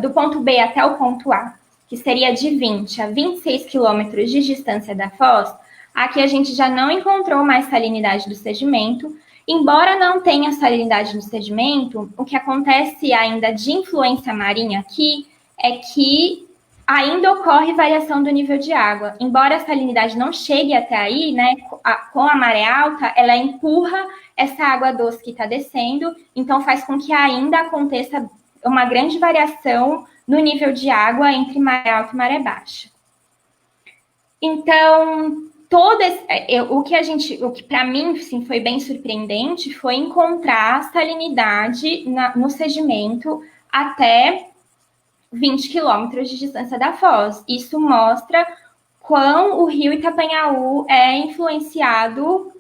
do ponto B até o ponto A, que seria de 20 a 26 quilômetros de distância da Foz, aqui a gente já não encontrou mais salinidade do sedimento. Embora não tenha salinidade no sedimento, o que acontece ainda de influência marinha aqui é que ainda ocorre variação do nível de água. Embora a salinidade não chegue até aí, né, com a maré alta, ela empurra essa água doce que está descendo, então faz com que ainda aconteça uma grande variação no nível de água entre maré alta e maré baixa. Então, o que para mim assim, foi bem surpreendente foi encontrar salinidade no sedimento até 20 quilômetros de distância da Foz. Isso mostra quão o rio Itapanhaú é influenciado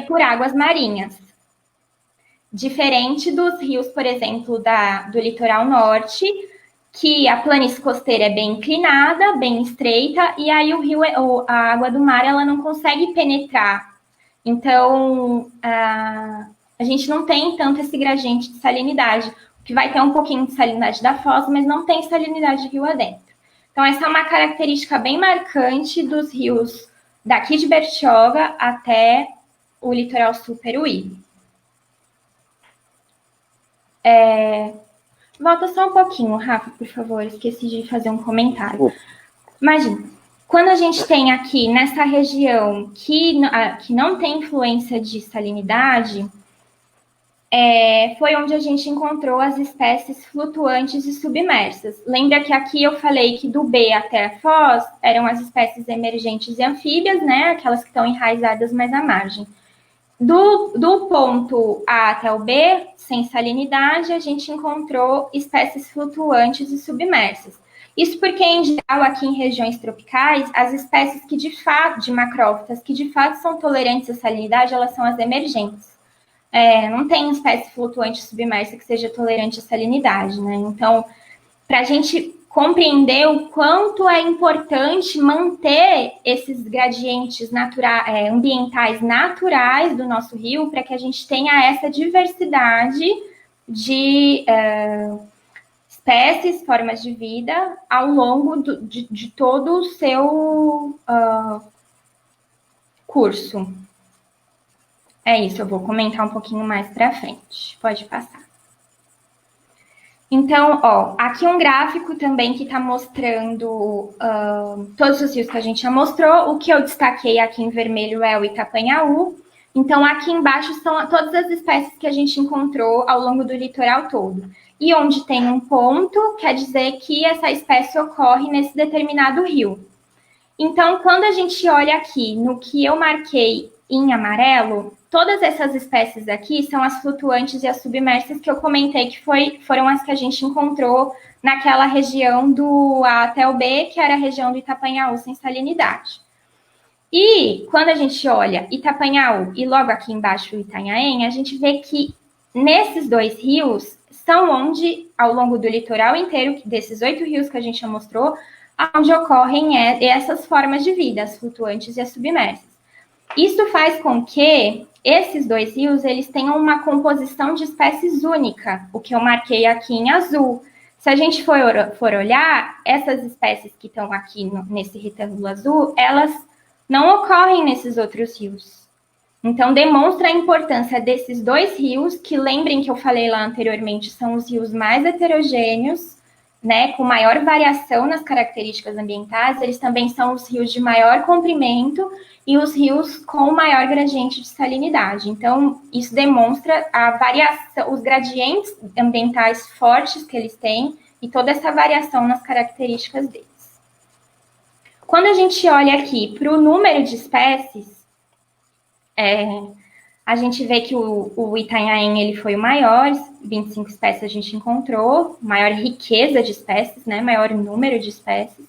por águas marinhas. Diferente dos rios, por exemplo, do litoral norte, que a planície costeira é bem inclinada, bem estreita, e aí a água do mar ela não consegue penetrar. Então, a gente não tem tanto esse gradiente de salinidade, que vai ter um pouquinho de salinidade da foz, mas não tem salinidade de rio adentro. Então, essa é uma característica bem marcante dos rios daqui de Bertioga até o litoral sul Peruíbe. Volta só um pouquinho, Rafa, por favor, esqueci de fazer um comentário. Imagina, quando a gente tem aqui nessa região que não tem influência de salinidade, foi onde a gente encontrou as espécies flutuantes e submersas. Lembra que aqui eu falei que do B até a Foz eram as espécies emergentes e anfíbias, né? Aquelas que estão enraizadas mais à margem. Do ponto A até o B, sem salinidade, a gente encontrou espécies flutuantes e submersas. Isso porque, em geral, aqui em regiões tropicais, as espécies que de fato, de macrófitas, que de fato são tolerantes à salinidade, elas são as emergentes. Não tem espécie flutuante submersa que seja tolerante à salinidade, né? Então, para a gente compreender o quanto é importante manter esses gradientes ambientais naturais do nosso rio, para que a gente tenha essa diversidade de espécies, formas de vida ao longo de todo o seu curso. É isso, eu vou comentar um pouquinho mais para frente. Pode passar. Então, aqui um gráfico também que está mostrando todos os rios que a gente já mostrou. O que eu destaquei aqui em vermelho é o Itapanhaú. Então, aqui embaixo são todas as espécies que a gente encontrou ao longo do litoral todo. E onde tem um ponto, quer dizer que essa espécie ocorre nesse determinado rio. Então, quando a gente olha aqui no que eu marquei em amarelo, todas essas espécies aqui são as flutuantes e as submersas que eu comentei que foram as que a gente encontrou naquela região do A até o B, que era a região do Itapanhaú sem salinidade. E quando a gente olha Itapanhaú e logo aqui embaixo o Itanhaém, a gente vê que nesses dois rios são onde, ao longo do litoral inteiro, desses 8 rios que a gente já mostrou, onde ocorrem essas formas de vida, as flutuantes e as submersas. Isso faz com que esses dois rios eles tenham uma composição de espécies única, o que eu marquei aqui em azul. Se a gente for olhar, essas espécies que estão aqui nesse retângulo azul, elas não ocorrem nesses outros rios. Então, demonstra a importância desses dois rios, que lembrem que eu falei lá anteriormente, são os rios mais heterogêneos, né, com maior variação nas características ambientais, eles também são os rios de maior comprimento e os rios com maior gradiente de salinidade. Então, isso demonstra a variação, os gradientes ambientais fortes que eles têm e toda essa variação nas características deles. Quando a gente olha aqui para o número de espécies, a gente vê que o Itanhaém ele foi o maior, 25 espécies a gente encontrou, maior riqueza de espécies, né, maior número de espécies.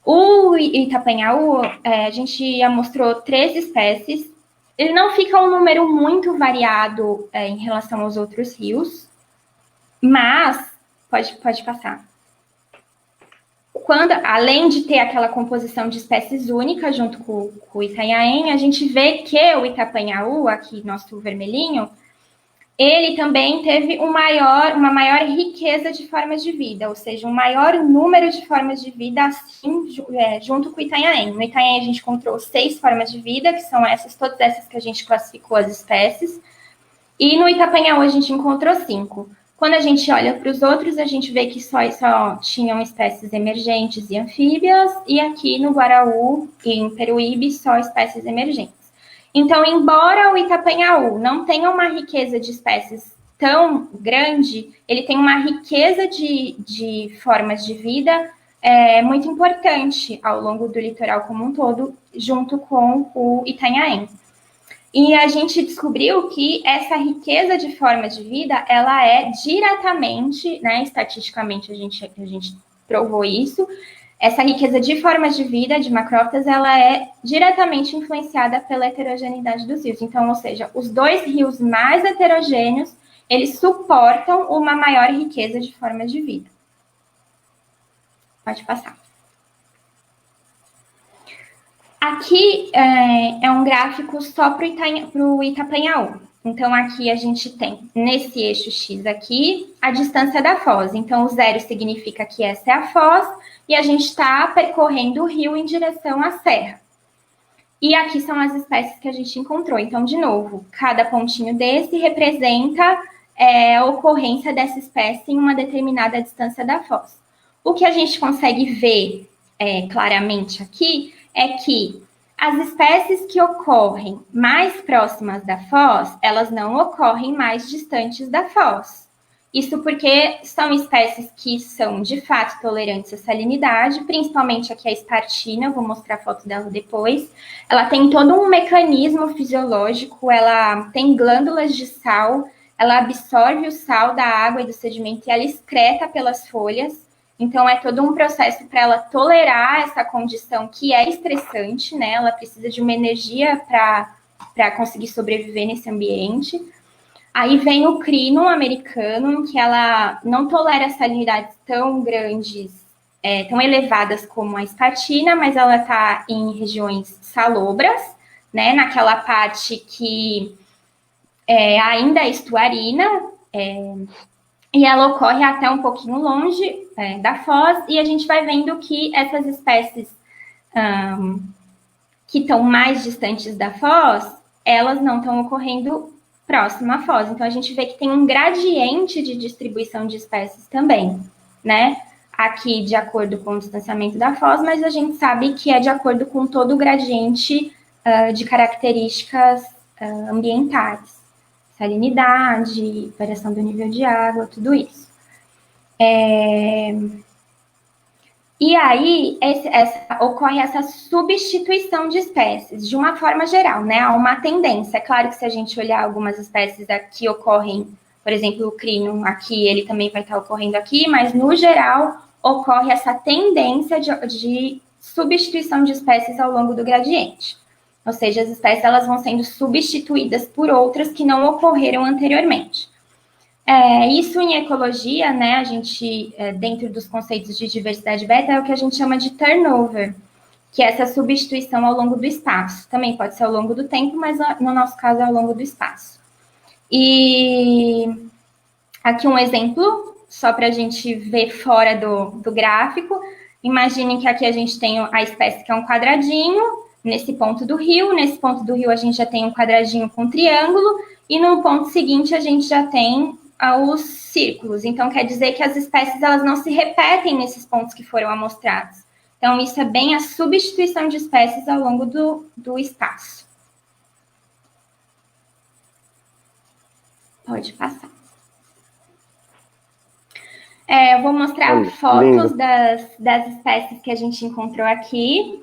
O Itapanhaú, a gente já mostrou 13 espécies. Ele não fica um número muito variado em relação aos outros rios, mas, pode passar. Além de ter aquela composição de espécies únicas junto com o Itanhaém, a gente vê que o Itapanhaú, aqui nosso vermelhinho, ele também teve uma maior riqueza de formas de vida, ou seja, um maior número de formas de vida, assim, junto com o Itanhaém. No Itanhaém a gente encontrou 6 formas de vida, que são todas essas que a gente classificou as espécies, e no Itapanhaú a gente encontrou 5. Quando a gente olha para os outros, a gente vê que só tinham espécies emergentes e anfíbias, e aqui no Guaraú e em Peruíbe só espécies emergentes. Então, embora o Itapanhaú não tenha uma riqueza de espécies tão grande, ele tem uma riqueza de formas de vida muito importante ao longo do litoral como um todo, junto com o Itanhaém. E a gente descobriu que essa riqueza de formas de vida, ela é diretamente, né, estatisticamente a gente provou isso, essa riqueza de formas de vida de macrófitas, ela é diretamente influenciada pela heterogeneidade dos rios. Então, ou seja, os 2 rios mais heterogêneos, eles suportam uma maior riqueza de formas de vida. Pode passar. Aqui é um gráfico só para o Itapanhaú. Então, aqui a gente tem, nesse eixo X aqui, a distância da foz. Então, o 0 significa que essa é a foz, e a gente está percorrendo o rio em direção à serra. E aqui são as espécies que a gente encontrou. Então, de novo, cada pontinho desse representa a ocorrência dessa espécie em uma determinada distância da foz. O que a gente consegue ver claramente aqui é que as espécies que ocorrem mais próximas da foz, elas não ocorrem mais distantes da foz. Isso porque são espécies que são, de fato, tolerantes à salinidade, principalmente aqui a espartina, eu vou mostrar a foto dela depois. Ela tem todo um mecanismo fisiológico, ela tem glândulas de sal, ela absorve o sal da água e do sedimento e ela excreta pelas folhas. Então, é todo um processo para ela tolerar essa condição que é estressante, né? Ela precisa de uma energia para conseguir sobreviver nesse ambiente. Aí vem o crino americano, que ela não tolera salinidades tão grandes, tão elevadas como a espartina, mas ela está em regiões salobras, né? Naquela parte que ainda é estuarina, e ela ocorre até um pouquinho longe da foz, e a gente vai vendo que essas espécies que estão mais distantes da foz, elas não estão ocorrendo próximo à foz. Então, a gente vê que tem um gradiente de distribuição de espécies também, né? Aqui, de acordo com o distanciamento da foz, mas a gente sabe que é de acordo com todo o gradiente de características ambientais. Salinidade, variação do nível de água, tudo isso. E aí, ocorre essa substituição de espécies, de uma forma geral, né? Há uma tendência. É claro que se a gente olhar algumas espécies aqui ocorrem, por exemplo, o crino aqui, ele também vai estar ocorrendo aqui, mas no geral ocorre essa tendência de substituição de espécies ao longo do gradiente. Ou seja, as espécies elas vão sendo substituídas por outras que não ocorreram anteriormente. Isso em ecologia, né, a gente, dentro dos conceitos de diversidade beta, é o que a gente chama de turnover, que é essa substituição ao longo do espaço. Também pode ser ao longo do tempo, mas no nosso caso é ao longo do espaço. E aqui um exemplo, só para a gente ver fora do gráfico. Imaginem que aqui a gente tem a espécie que é um quadradinho, nesse ponto do rio a gente já tem um quadradinho com triângulo, e no ponto seguinte a gente já tem os círculos. Então, quer dizer que as espécies elas não se repetem nesses pontos que foram amostrados. Então, isso é bem a substituição de espécies ao longo do espaço. Pode passar. Eu vou mostrar fotos das espécies que a gente encontrou aqui.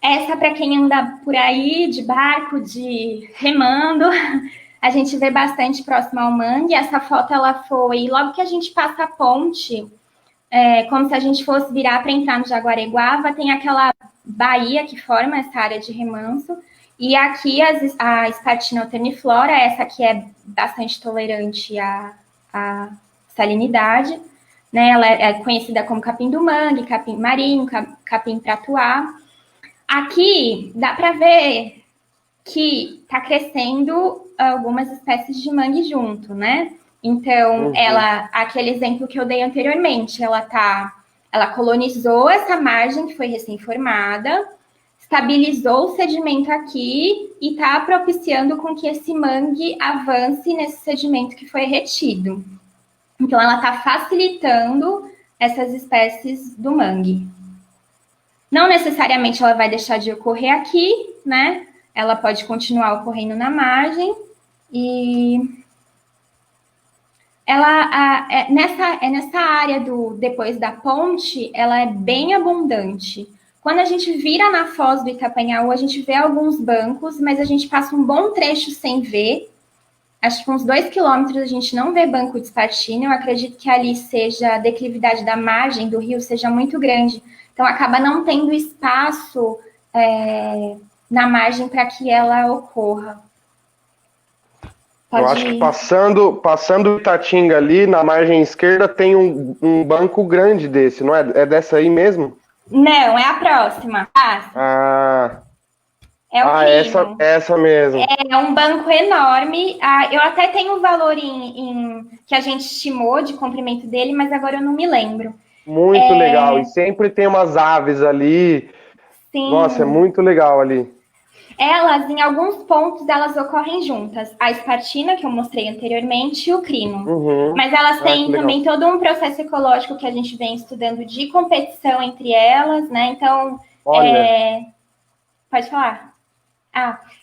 Essa, para quem anda por aí, de barco, de remando, a gente vê bastante próximo ao mangue. Essa foto, ela foi logo que a gente passa a ponte, como se a gente fosse virar para entrar no Jaguareguava, tem aquela baía que forma essa área de remanso. E aqui a Spartina alterniflora, essa aqui é bastante tolerante à salinidade, né? Ela é conhecida como capim do mangue, capim marinho, capim pratuá. Aqui dá para ver que está crescendo algumas espécies de mangue junto, né? Então, aquele exemplo que eu dei anteriormente, ela colonizou essa margem que foi recém-formada, estabilizou o sedimento aqui e está propiciando com que esse mangue avance nesse sedimento que foi retido. Então, ela está facilitando essas espécies do mangue. Não necessariamente ela vai deixar de ocorrer aqui, né? Ela pode continuar ocorrendo na margem e nessa área depois da ponte, ela é bem abundante. Quando a gente vira na foz do Itapanhaú, a gente vê alguns bancos, mas a gente passa um bom trecho sem ver. Acho que uns 2 quilômetros a gente não vê banco de espartina. Eu acredito que ali seja a declividade da margem do rio seja muito grande. Então, acaba não tendo espaço na margem para que ela ocorra.
Eu acho que passando o Itatinga ali, na margem esquerda, tem um banco grande desse, não é? É dessa aí mesmo?
Não, é a próxima. É o Crino.
Essa mesmo.
É um banco enorme. Eu até tenho o valor que a gente estimou de comprimento dele, mas agora eu não me lembro.
Muito legal. E sempre tem umas aves ali.
Sim.
Nossa, é muito legal ali.
Elas, em alguns pontos, elas ocorrem juntas. A espartina, que eu mostrei anteriormente, e o crino.
Uhum.
Mas elas têm também todo um processo ecológico que a gente vem estudando de competição entre elas, né? Então,
olha.
Pode falar.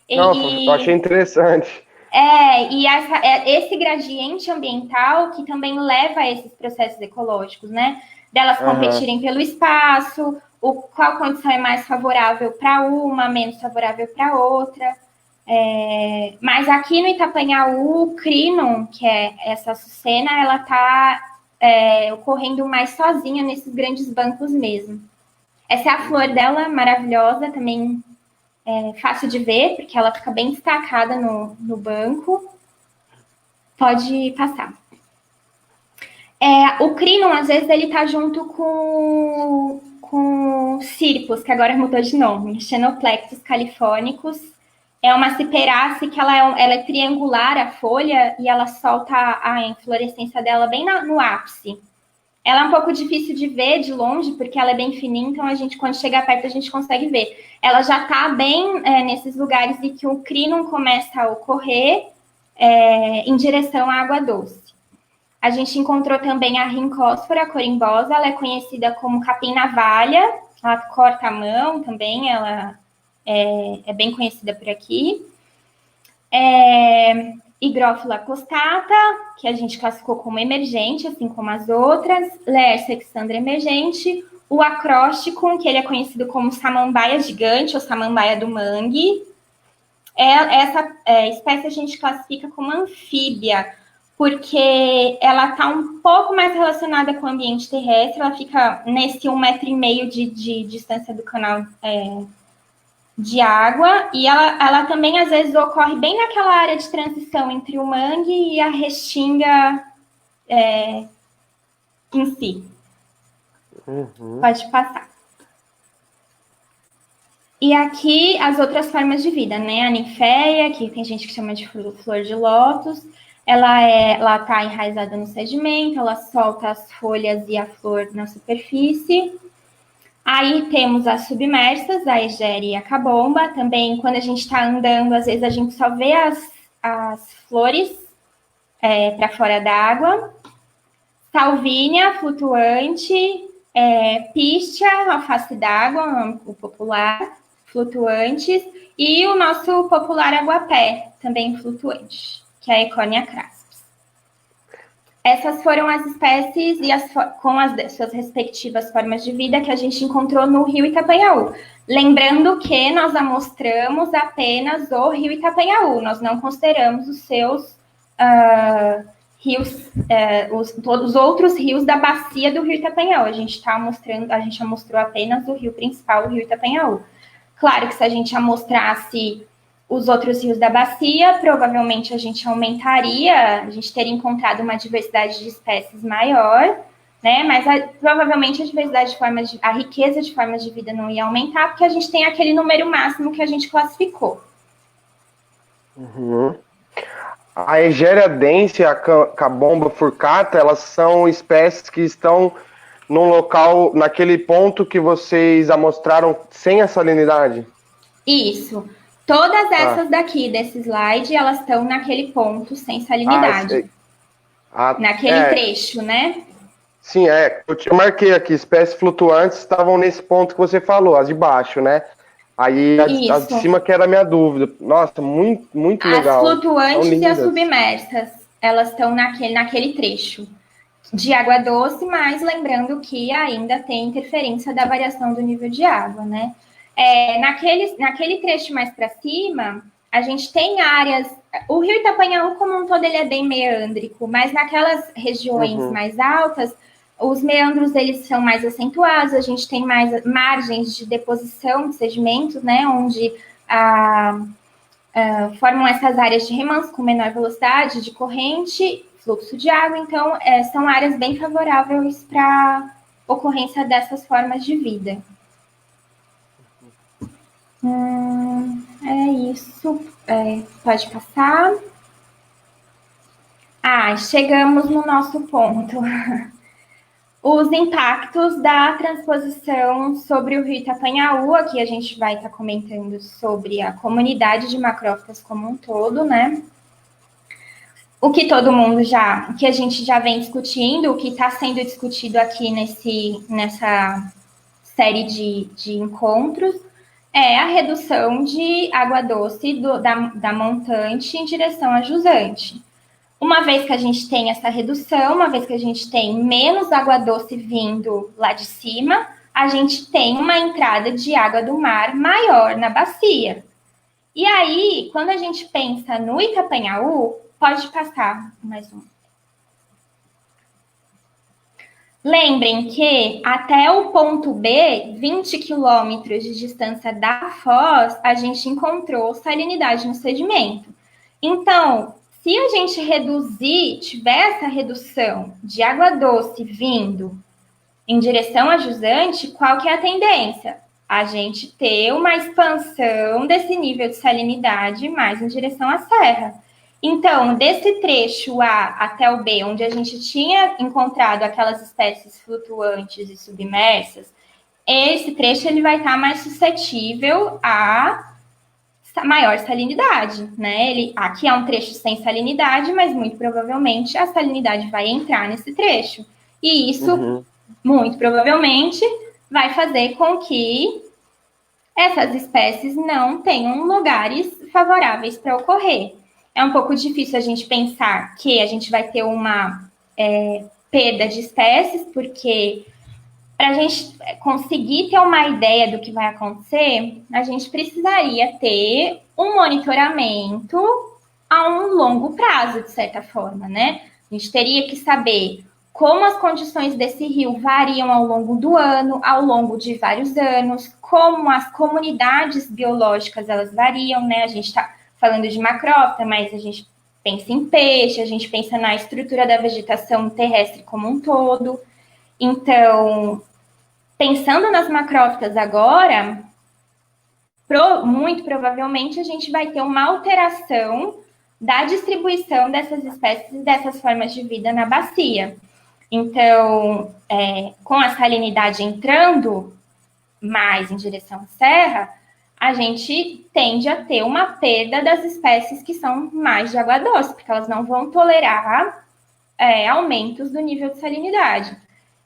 Não, eu achei interessante.
E esse gradiente ambiental que também leva a esses processos ecológicos, né? Delas competirem pelo espaço, qual condição é mais favorável para uma, menos favorável para outra. Mas aqui no Itapanhaú, o Crinon, que é essa açucena, ela está ocorrendo mais sozinha nesses grandes bancos mesmo. Essa é a flor dela, maravilhosa, também fácil de ver, porque ela fica bem destacada no banco. Pode passar. O Crinon, às vezes, ele tá junto com Cirpus, que agora mudou de nome, Xenoplectus californicus. É uma ciperácea que ela é triangular, a folha, e ela solta a inflorescência dela bem no ápice. Ela é um pouco difícil de ver de longe, porque ela é bem fininha, então quando chega perto, a gente consegue ver. Ela já está bem nesses lugares em que o Crinon começa a ocorrer em direção à água doce. A gente encontrou também a rincósfora corimbosa, ela é conhecida como capim-navalha, ela corta a mão também, ela é bem conhecida por aqui. Higrófila costata, que a gente classificou como emergente, assim como as outras. Lercia exandra emergente. O acróstico, que ele é conhecido como samambaia gigante ou samambaia do mangue. Essa espécie a gente classifica como anfíbia, porque ela está um pouco mais relacionada com o ambiente terrestre, ela fica nesse 1,5 metro de distância do canal de água, e ela também, às vezes, ocorre bem naquela área de transição entre o mangue e a restinga em si. Pode passar. E aqui as outras formas de vida, né? A ninféia, que tem gente que chama de flor de lótus, ela está enraizada no sedimento, ela solta as folhas e a flor na superfície. Aí temos as submersas, a egéria e a cabomba. Também, quando a gente está andando, às vezes a gente só vê as flores para fora d'água. Salvínia, flutuante. Pístia, alface d'água, o popular, flutuantes. E o nosso popular aguapé, também flutuante, que é a Econia craspis. Essas foram as espécies com as suas respectivas formas de vida que a gente encontrou no rio Itapanhaú. Lembrando que nós amostramos apenas o rio Itapanhaú, nós não consideramos os seus rios, todos os outros rios da bacia do rio Itapanhaú. A gente já mostrou apenas o rio principal, o rio Itapanhaú. Claro que se a gente amostrasse os outros rios da bacia, provavelmente a gente teria encontrado uma diversidade de espécies maior, né? Mas provavelmente a riqueza de formas de vida não ia aumentar, porque a gente tem aquele número máximo que a gente classificou.
A Egéria dense e a Cabomba furcata, elas são espécies que estão num local, naquele ponto que vocês amostraram sem a salinidade?
Isso. Todas essas daqui desse slide, elas estão naquele ponto sem salinidade. Naquele trecho, né?
Sim, eu marquei aqui, espécies flutuantes estavam nesse ponto que você falou, as de baixo, né? Aí as de cima que era a minha dúvida. Nossa, muito, muito legal.
As flutuantes e as submersas, elas estão naquele trecho de água doce, mas lembrando que ainda tem interferência da variação do nível de água, né? Naquele trecho mais para cima, a gente tem áreas... O rio Itapanhaú, como um todo, ele é bem meandrico, mas naquelas regiões mais altas, os meandros, eles são mais acentuados, a gente tem mais margens de deposição de sedimentos, né, onde formam essas áreas de remanso com menor velocidade de corrente, fluxo de água, então são áreas bem favoráveis para ocorrência dessas formas de vida. É isso. Pode passar. Chegamos no nosso ponto. Os impactos da transposição sobre o rio Itapanhaú. Aqui a gente vai estar comentando sobre a comunidade de macrófitas como um todo, né? O que a gente já vem discutindo, o que está sendo discutido aqui nessa série de encontros, é a redução de água doce da montante em direção à jusante. Uma vez que a gente tem essa redução, uma vez que a gente tem menos água doce vindo lá de cima, a gente tem uma entrada de água do mar maior na bacia. E aí, quando a gente pensa no Itapanhaú, pode passar mais um. Lembrem que até o ponto B, 20 quilômetros de distância da foz, a gente encontrou salinidade no sedimento. Então, se a gente tiver essa redução de água doce vindo em direção à jusante, qual que é a tendência? A gente ter uma expansão desse nível de salinidade mais em direção à serra. Então, desse trecho A até o B, onde a gente tinha encontrado aquelas espécies flutuantes e submersas, esse trecho ele vai estar mais suscetível a maior salinidade, né? Aqui é um trecho sem salinidade, mas muito provavelmente a salinidade vai entrar nesse trecho. E isso, muito provavelmente, vai fazer com que essas espécies não tenham lugares favoráveis para ocorrer. É um pouco difícil a gente pensar que a gente vai ter uma perda de espécies, porque para a gente conseguir ter uma ideia do que vai acontecer, a gente precisaria ter um monitoramento a um longo prazo, de certa forma, né? A gente teria que saber como as condições desse rio variam ao longo do ano, ao longo de vários anos, como as comunidades biológicas elas variam, né? A gente está falando de macrófita, mas a gente pensa em peixe, a gente pensa na estrutura da vegetação terrestre como um todo. Então, pensando nas macrófitas agora, muito provavelmente a gente vai ter uma alteração da distribuição dessas espécies e dessas formas de vida na bacia. Então, com a salinidade entrando mais em direção à serra, a gente tende a ter uma perda das espécies que são mais de água doce, porque elas não vão tolerar aumentos do nível de salinidade.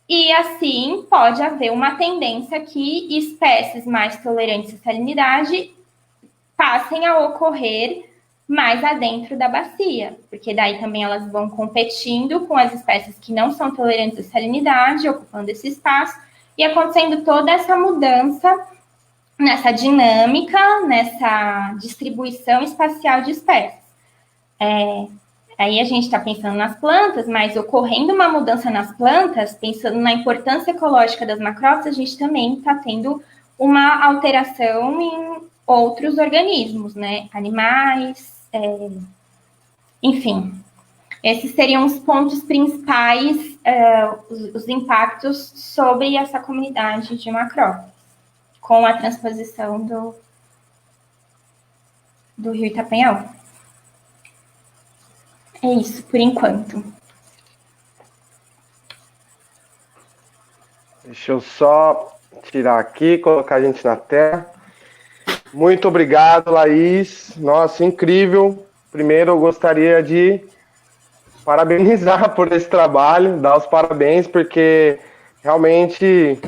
E, assim, pode haver uma tendência que espécies mais tolerantes à salinidade passem a ocorrer mais adentro da bacia, porque daí também elas vão competindo com as espécies que não são tolerantes à salinidade, ocupando esse espaço, e acontecendo toda essa mudança nessa dinâmica, nessa distribuição espacial de espécies. Aí a gente está pensando nas plantas, mas ocorrendo uma mudança nas plantas, pensando na importância ecológica das macrófitas, a gente também está tendo uma alteração em outros organismos, né? Animais, enfim. Esses seriam os pontos principais, os impactos sobre essa comunidade de macrófitas, com a transposição do rio Itapanhaú. É isso, por enquanto.
Deixa eu só tirar aqui, colocar a gente na tela. Muito obrigado, Laís. Nossa, incrível. Primeiro, eu gostaria de parabenizar por esse trabalho, dar os parabéns, porque realmente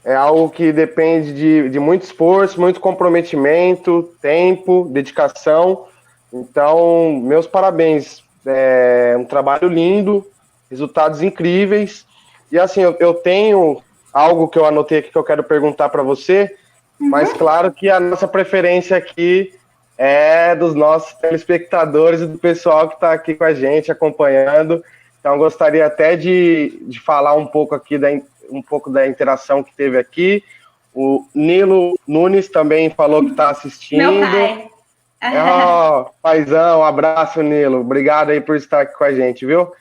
é algo que depende de muito esforço, muito comprometimento, tempo, dedicação. Então, meus parabéns. É um trabalho lindo, resultados incríveis. E assim, eu tenho algo que eu anotei aqui que eu quero perguntar para você, mas claro que a nossa preferência aqui é dos nossos telespectadores e do pessoal que está aqui com a gente acompanhando. Então, gostaria até de falar um pouco aqui um pouco da interação que teve aqui. O Nilo Nunes também falou que está assistindo.
Meu pai.
Paizão, um abraço, Nilo. Obrigado aí por estar aqui com a gente, viu?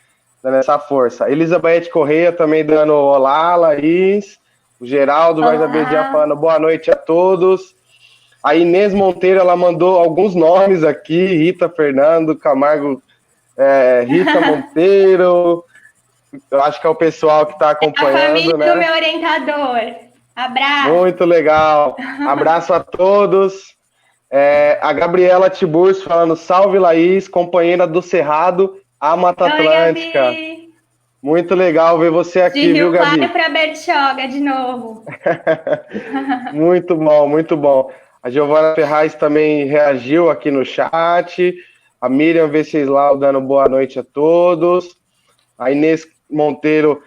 Dando essa força. Elizabeth Correia também dando olá, Laís. O Geraldo vai Abedian falando boa noite a todos. A Inês Monteiro, ela mandou alguns nomes aqui. Rita Fernando, Camargo, Rita Monteiro. Eu acho que é o pessoal que está acompanhando,
a família,
né?
Do meu orientador. Abraço.
Muito legal. Abraço a todos. A Gabriela Tiburcio falando salve, Laís, companheira do Cerrado, a Mata Atlântica.
Gabi.
Muito legal ver você aqui, viu, Gabi?
De Rio Claro para Bertioga, de novo.
Muito bom, muito bom. A Giovana Ferraz também reagiu aqui no chat. A Miriam Venceslau dando boa noite a todos. A Inês Monteiro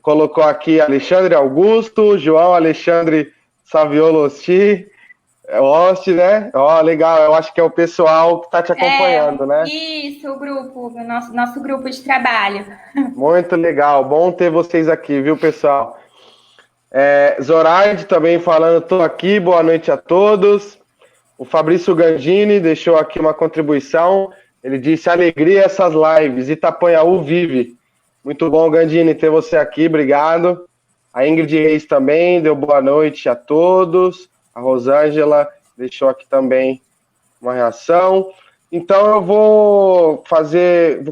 colocou aqui Alexandre Augusto, João Alexandre Saviolo Host, né? Legal, eu acho que é o pessoal que está te acompanhando, né?
Isso, o grupo, nosso grupo de trabalho.
Muito legal, bom ter vocês aqui, viu, pessoal? Zoraide também falando, estou aqui, boa noite a todos. O Fabrício Gandini deixou aqui uma contribuição, ele disse, alegria essas lives, Itapanhaú vive. Muito bom, Gandini, ter você aqui, obrigado. A Ingrid Reis também deu boa noite a todos. A Rosângela deixou aqui também uma reação. Então eu vou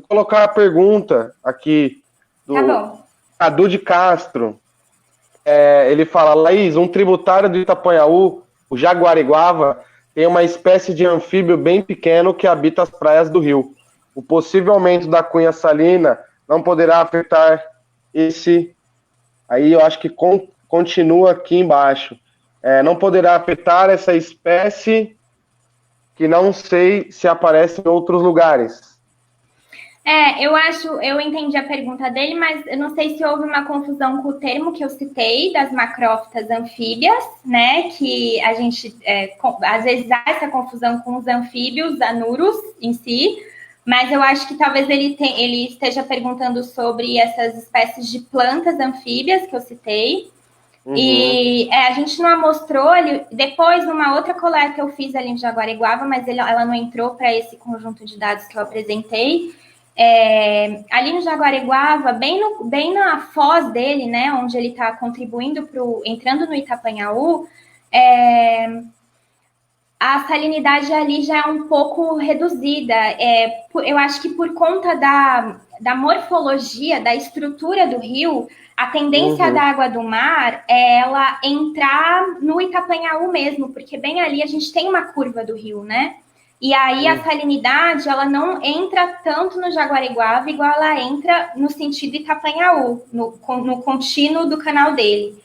colocar a pergunta aqui do Cadu de Castro. Ele fala, Laís, um tributário do Itapanhaú, o Jaguariguava, tem uma espécie de anfíbio bem pequeno que habita as praias do rio. O possível aumento da cunha salina não poderá afetar esse... Aí eu acho que continua aqui embaixo. Não poderá afetar essa espécie que não sei se aparece em outros lugares.
Eu entendi a pergunta dele, mas eu não sei se houve uma confusão com o termo que eu citei, das macrófitas anfíbias, né, que a gente, às vezes há essa confusão com os anfíbios, anuros em si, mas eu acho que talvez ele esteja perguntando sobre essas espécies de plantas anfíbias que eu citei. Uhum. E a gente não amostrou ali, depois numa outra coleta que eu fiz ali em Jaguariguava, mas ela não entrou para esse conjunto de dados que eu apresentei. Ali no Jaguariguava, bem na foz dele, né, onde ele está contribuindo entrando no Itapanhaú, a salinidade ali já é um pouco reduzida. Eu acho que por conta da morfologia, da estrutura do rio, a tendência da água do mar é ela entrar no Itapanhaú mesmo, porque bem ali a gente tem uma curva do rio, né? E aí a salinidade, ela não entra tanto no Jaguariguava, igual ela entra no sentido Itapanhaú, no contínuo do canal dele.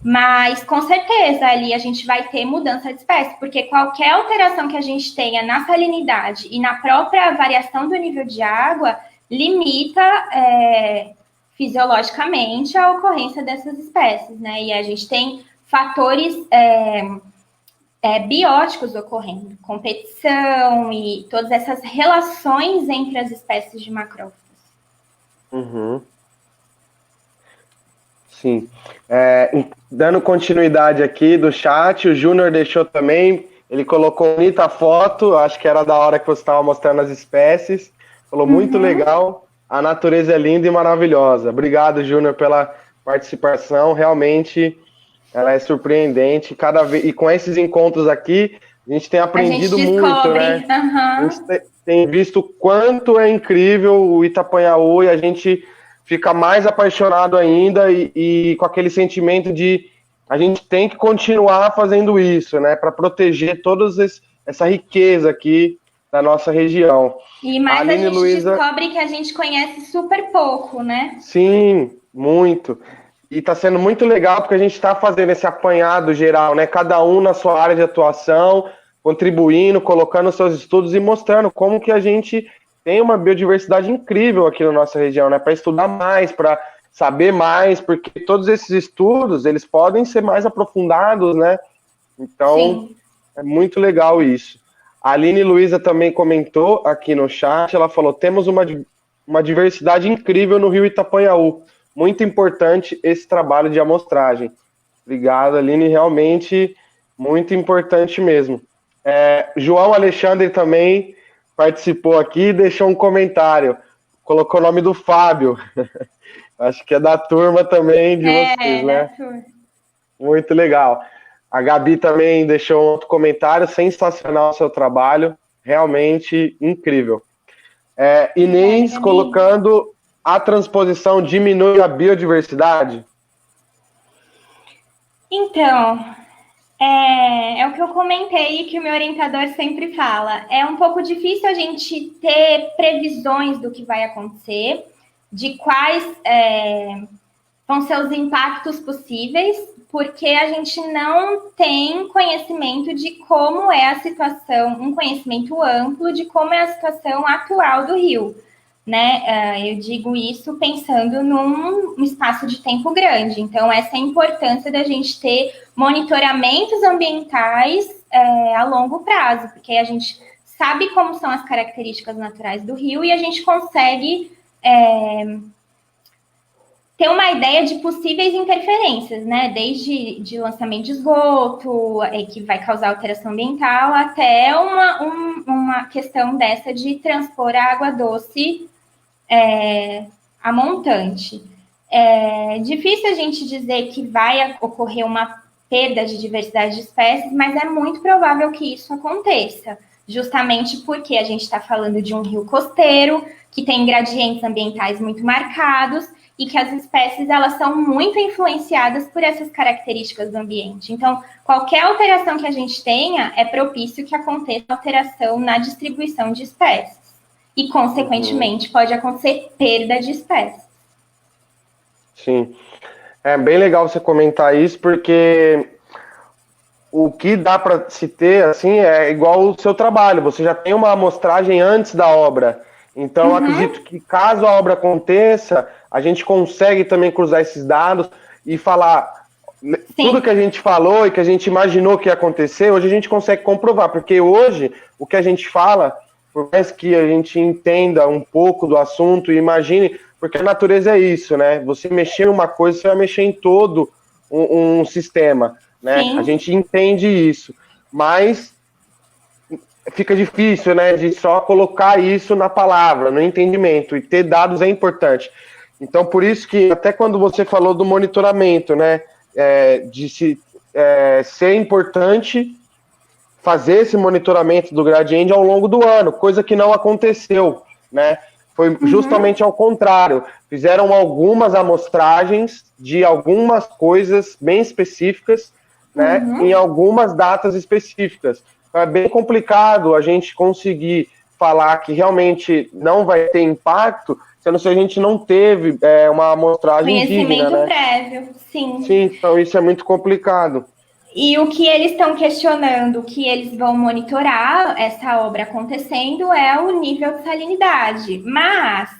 Mas, com certeza, ali a gente vai ter mudança de espécie, porque qualquer alteração que a gente tenha na salinidade e na própria variação do nível de água limita fisiologicamente a ocorrência dessas espécies, né? E a gente tem fatores bióticos ocorrendo, competição e todas essas relações entre as espécies de macrófilos.
Uhum. Sim. Dando continuidade aqui do chat, o Júnior deixou também, ele colocou bonita foto, acho que era da hora que você estava mostrando as espécies, falou muito legal, a natureza é linda e maravilhosa. Obrigado, Júnior, pela participação, realmente ela é surpreendente, cada vez, e com esses encontros aqui, a gente tem aprendido muito, né? A gente tem visto o quanto é incrível o Itapanhaú e a gente fica mais apaixonado ainda e com aquele sentimento de a gente tem que continuar fazendo isso, né, para proteger toda essa riqueza aqui da nossa região.
E mais a gente descobre que a gente conhece super pouco, né?
Sim, muito. E está sendo muito legal porque a gente está fazendo esse apanhado geral, né, cada um na sua área de atuação, contribuindo, colocando seus estudos e mostrando como que a gente tem uma biodiversidade incrível aqui na nossa região, né? Para estudar mais, para saber mais, porque todos esses estudos, eles podem ser mais aprofundados, né? Então, sim, é muito legal isso. A Aline Luiza também comentou aqui no chat, ela falou, temos uma uma diversidade incrível no rio Itapanhaú. Muito importante esse trabalho de amostragem. Obrigado, Aline, realmente muito importante mesmo. João Alexandre também participou aqui e deixou um comentário. Colocou o nome do Fábio. Acho que é da turma também de vocês, né?
Da turma.
Muito legal. A Gabi também deixou um outro comentário. Sensacional o seu trabalho. Realmente incrível. Inês colocando: a transposição diminui a biodiversidade?
Então, é o que eu comentei, que o meu orientador sempre fala. É um pouco difícil a gente ter previsões do que vai acontecer, de quais vão ser os impactos possíveis, porque a gente não tem conhecimento de como é a situação, um conhecimento amplo de como é a situação atual do rio, né? Eu digo isso pensando num espaço de tempo grande. Então, essa é a importância da gente ter monitoramentos ambientais a longo prazo, porque a gente sabe como são as características naturais do rio e a gente consegue ter uma ideia de possíveis interferências, né? Desde de lançamento de esgoto, que vai causar alteração ambiental, até uma questão dessa de transpor a água doce a montante. É difícil a gente dizer que vai ocorrer uma perda de diversidade de espécies, mas é muito provável que isso aconteça, justamente porque a gente está falando de um rio costeiro, que tem gradientes ambientais muito marcados, e que as espécies elas são muito influenciadas por essas características do ambiente. Então, qualquer alteração que a gente tenha é propício que aconteça alteração na distribuição de espécies. E, consequentemente, pode acontecer perda de espécies.
Sim. É bem legal você comentar isso, porque o que dá para se ter, assim, é igual o seu trabalho. Você já tem uma amostragem antes da obra. Então, acredito que caso a obra aconteça, a gente consegue também cruzar esses dados e falar tudo que a gente falou e que a gente imaginou que ia acontecer, hoje a gente consegue comprovar, porque hoje o que a gente fala, por mais que a gente entenda um pouco do assunto e imagine, porque a natureza é isso, né? Você mexer em uma coisa, você vai mexer em todo um sistema, né?
Sim.
A gente entende isso, mas fica difícil, né, de só colocar isso na palavra, no entendimento, e ter dados é importante. Então, por isso que, até quando você falou do monitoramento, né, de ser importante fazer esse monitoramento do gradiente ao longo do ano, coisa que não aconteceu, né, foi justamente ao contrário, fizeram algumas amostragens de algumas coisas bem específicas, né, em algumas datas específicas. É bem complicado a gente conseguir falar que realmente não vai ter impacto, sendo se a gente não teve uma amostragem digna, né?
Prévio, sim.
Sim, então isso é muito complicado.
E o que eles estão questionando, que eles vão monitorar essa obra acontecendo, é o nível de salinidade. Mas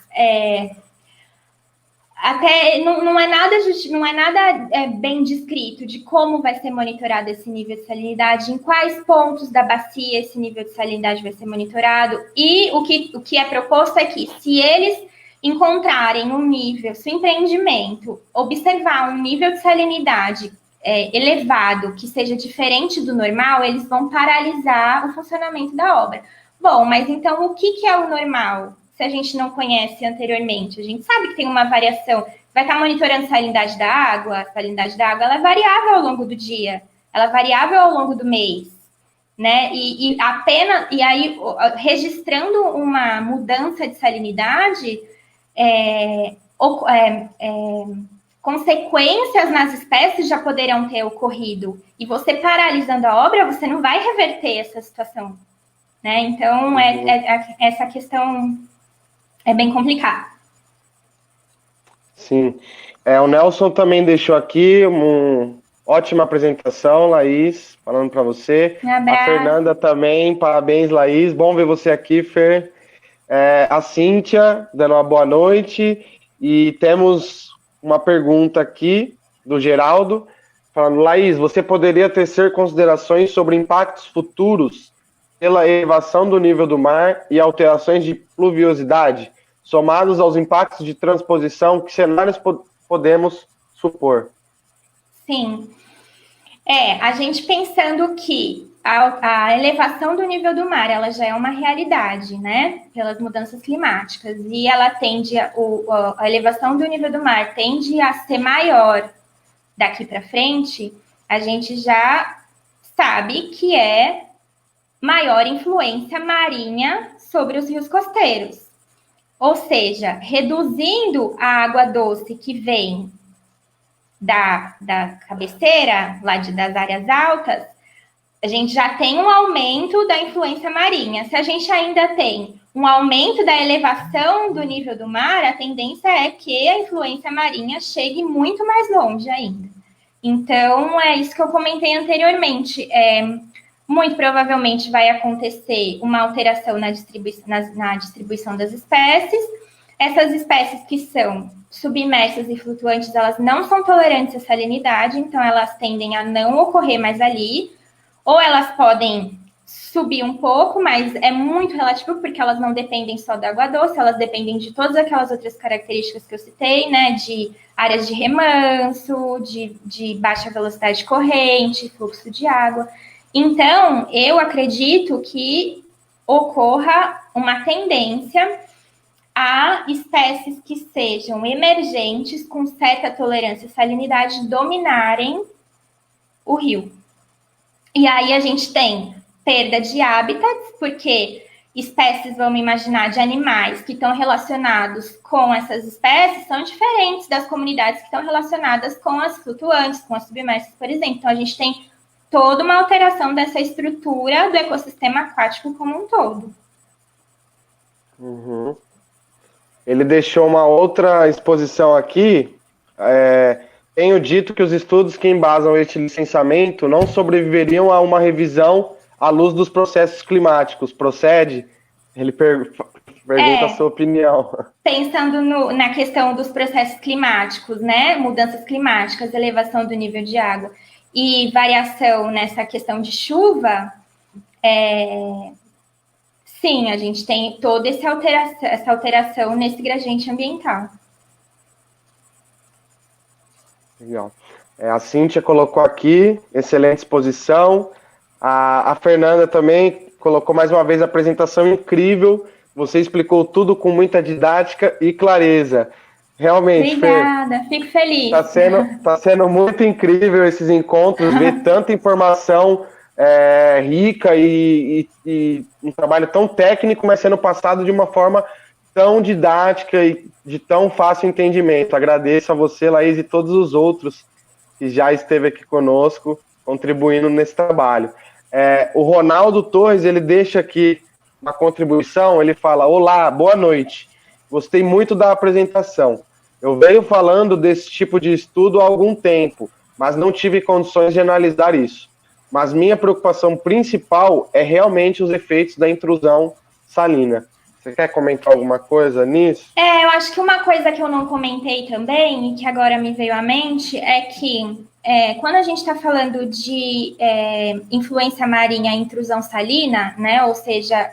até não é nada bem descrito de como vai ser monitorado esse nível de salinidade, em quais pontos da bacia esse nível de salinidade vai ser monitorado. E o que é proposto é que, se eles encontrarem um nível, se o empreendimento observar um nível de salinidade elevado, que seja diferente do normal, eles vão paralisar o funcionamento da obra. Bom, mas então o que é o normal? Se a gente não conhece anteriormente, a gente sabe que tem uma variação. Vai estar monitorando a salinidade da água. A salinidade da água ela é variável ao longo do dia, ela é variável ao longo do mês, né? E aí, registrando uma mudança de salinidade, consequências nas espécies já poderão ter ocorrido. E você paralisando a obra, você não vai reverter essa situação, né? Então, essa questão é bem complicado.
Sim. O Nelson também deixou aqui uma ótima apresentação, Laís, falando para você.
Um abraço.
A Fernanda também, parabéns, Laís. Bom ver você aqui, Fer. A Cíntia, dando uma boa noite. E temos uma pergunta aqui do Geraldo, falando: Laís, você poderia tecer considerações sobre impactos futuros pela elevação do nível do mar e alterações de pluviosidade somados aos impactos de transposição, que cenários podemos supor?
Sim. A gente pensando que a elevação do nível do mar, ela já é uma realidade, né? Pelas mudanças climáticas. E ela tende, a elevação do nível do mar tende a ser maior daqui para frente, a gente já sabe que é maior influência marinha sobre os rios costeiros. Ou seja, reduzindo a água doce que vem da cabeceira, lá das áreas altas, a gente já tem um aumento da influência marinha. Se a gente ainda tem um aumento da elevação do nível do mar, a tendência é que a influência marinha chegue muito mais longe ainda. Então, é isso que eu comentei anteriormente. Muito provavelmente vai acontecer uma alteração na distribuição das espécies. Essas espécies que são submersas e flutuantes, elas não são tolerantes à salinidade, então elas tendem a não ocorrer mais ali, ou elas podem subir um pouco, mas é muito relativo, porque elas não dependem só da água doce, elas dependem de todas aquelas outras características que eu citei, né, de áreas de remanso, de baixa velocidade de corrente, fluxo de água. Então, eu acredito que ocorra uma tendência a espécies que sejam emergentes com certa tolerância à salinidade dominarem o rio. E aí a gente tem perda de hábitats, porque espécies, vamos imaginar, de animais que estão relacionados com essas espécies são diferentes das comunidades que estão relacionadas com as flutuantes, com as submersas, por exemplo. Então, a gente tem toda uma alteração dessa estrutura do ecossistema aquático como um todo.
Uhum. Ele deixou uma outra exposição aqui. Tenho dito que os estudos que embasam este licenciamento não sobreviveriam a uma revisão à luz dos processos climáticos. Procede? Ele pergunta a sua opinião.
Pensando na questão dos processos climáticos, né? Mudanças climáticas, elevação do nível de água e variação nessa questão de chuva, sim, a gente tem toda essa alteração nesse gradiente ambiental.
Legal. A Cíntia colocou aqui, excelente exposição. A Fernanda também colocou mais uma vez a apresentação incrível. Você explicou tudo com muita didática e clareza. Realmente,
obrigada, fico feliz.
Tá sendo muito incrível esses encontros, ver tanta informação rica e um trabalho tão técnico, mas sendo passado de uma forma tão didática e de tão fácil entendimento. Agradeço a você, Laís, e todos os outros que já esteve aqui conosco, contribuindo nesse trabalho. O Ronaldo Torres, ele deixa aqui uma contribuição, ele fala: olá, boa noite, gostei muito da apresentação. Eu venho falando desse tipo de estudo há algum tempo, mas não tive condições de analisar isso. Mas minha preocupação principal é realmente os efeitos da intrusão salina. Você quer comentar alguma coisa nisso?
Eu acho que uma coisa que eu não comentei também, e que agora me veio à mente, é que quando a gente está falando de influência marinha e intrusão salina, né, ou seja,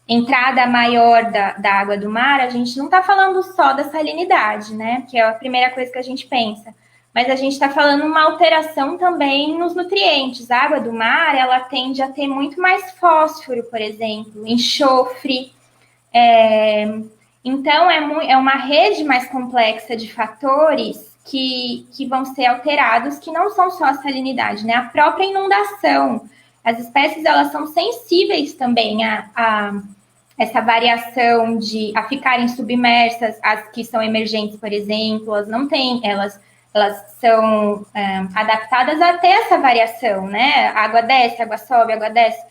entrada maior da água do mar, a gente não está falando só da salinidade, né, que é a primeira coisa que a gente pensa, mas a gente está falando uma alteração também nos nutrientes. A água do mar, ela tende a ter muito mais fósforo, por exemplo, enxofre. Então, é uma rede mais complexa de fatores que vão ser alterados, que não são só a salinidade, né? A própria inundação. As espécies, elas são sensíveis também a essa variação a ficarem submersas. As que são emergentes, por exemplo, elas não têm, elas são adaptadas a ter essa variação, né? A água desce, a água sobe, a água desce.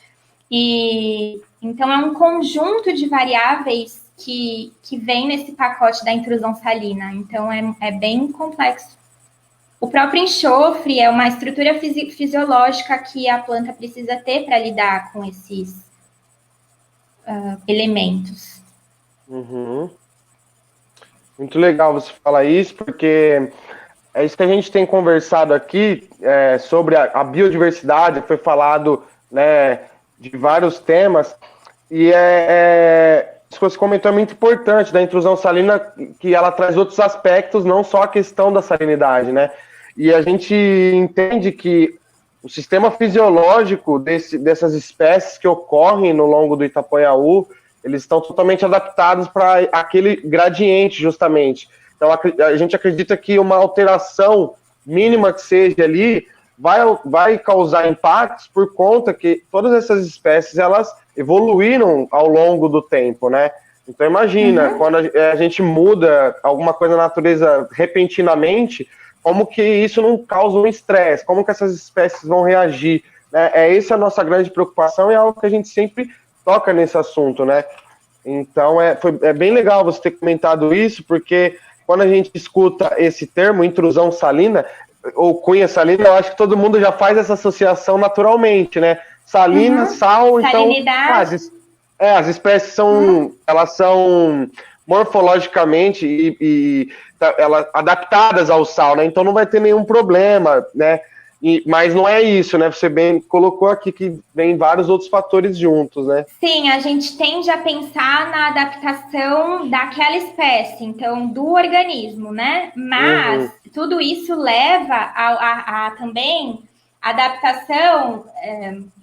E então é um conjunto de variáveis que vem nesse pacote da intrusão salina. Então é bem complexo. O próprio enxofre é uma estrutura fisiológica que a planta precisa ter para lidar com esses elementos.
Uhum. Muito legal você falar isso, porque é isso que a gente tem conversado aqui, sobre a biodiversidade. Foi falado, né, de vários temas, e que você comentou é muito importante, da intrusão salina, que ela traz outros aspectos, não só a questão da salinidade, né? E a gente entende que o sistema fisiológico dessas espécies que ocorrem no longo do Itapoiaú, eles estão totalmente adaptados para aquele gradiente, justamente. Então, a gente acredita que uma alteração mínima que seja ali vai causar impactos por conta que todas essas espécies, elas evoluíram ao longo do tempo, né? Então, imagina, quando a gente muda alguma coisa na natureza repentinamente, como que isso não causa um estresse, como que essas espécies vão reagir, né? Essa a nossa grande preocupação e é algo que a gente sempre toca nesse assunto, né? Então, é bem legal você ter comentado isso, porque quando a gente escuta esse termo, intrusão salina, ou cunha salina, eu acho que todo mundo já faz essa associação naturalmente, né? Salina, sal, então... as espécies elas são morfologicamente elas adaptadas ao sal, né? Então não vai ter nenhum problema, né? Mas não é isso, né? Você bem colocou aqui que vem vários outros fatores juntos, né?
Sim, a gente tende a pensar na adaptação daquela espécie, então, do organismo, né? Mas tudo isso leva a também adaptação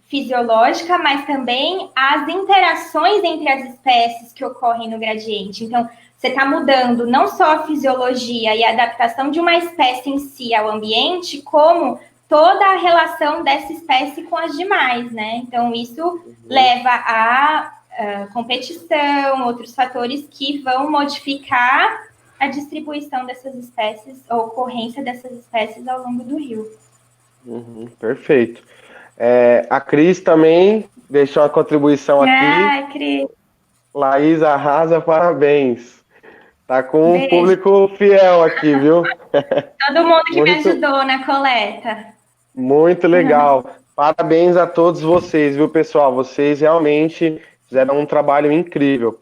fisiológica, mas também as interações entre as espécies que ocorrem no gradiente. Então, você está mudando não só a fisiologia e a adaptação de uma espécie em si ao ambiente, como toda a relação dessa espécie com as demais, né? Então, isso leva a competição, outros fatores que vão modificar a distribuição dessas espécies, a ocorrência dessas espécies ao longo do rio.
Perfeito. A Cris também deixou uma contribuição aqui.
Cris.
Laís arrasa, parabéns. Tá com um público fiel aqui, viu?
Todo mundo que me ajudou na coleta.
Muito legal. Parabéns a todos vocês, viu, pessoal? Vocês realmente fizeram um trabalho incrível.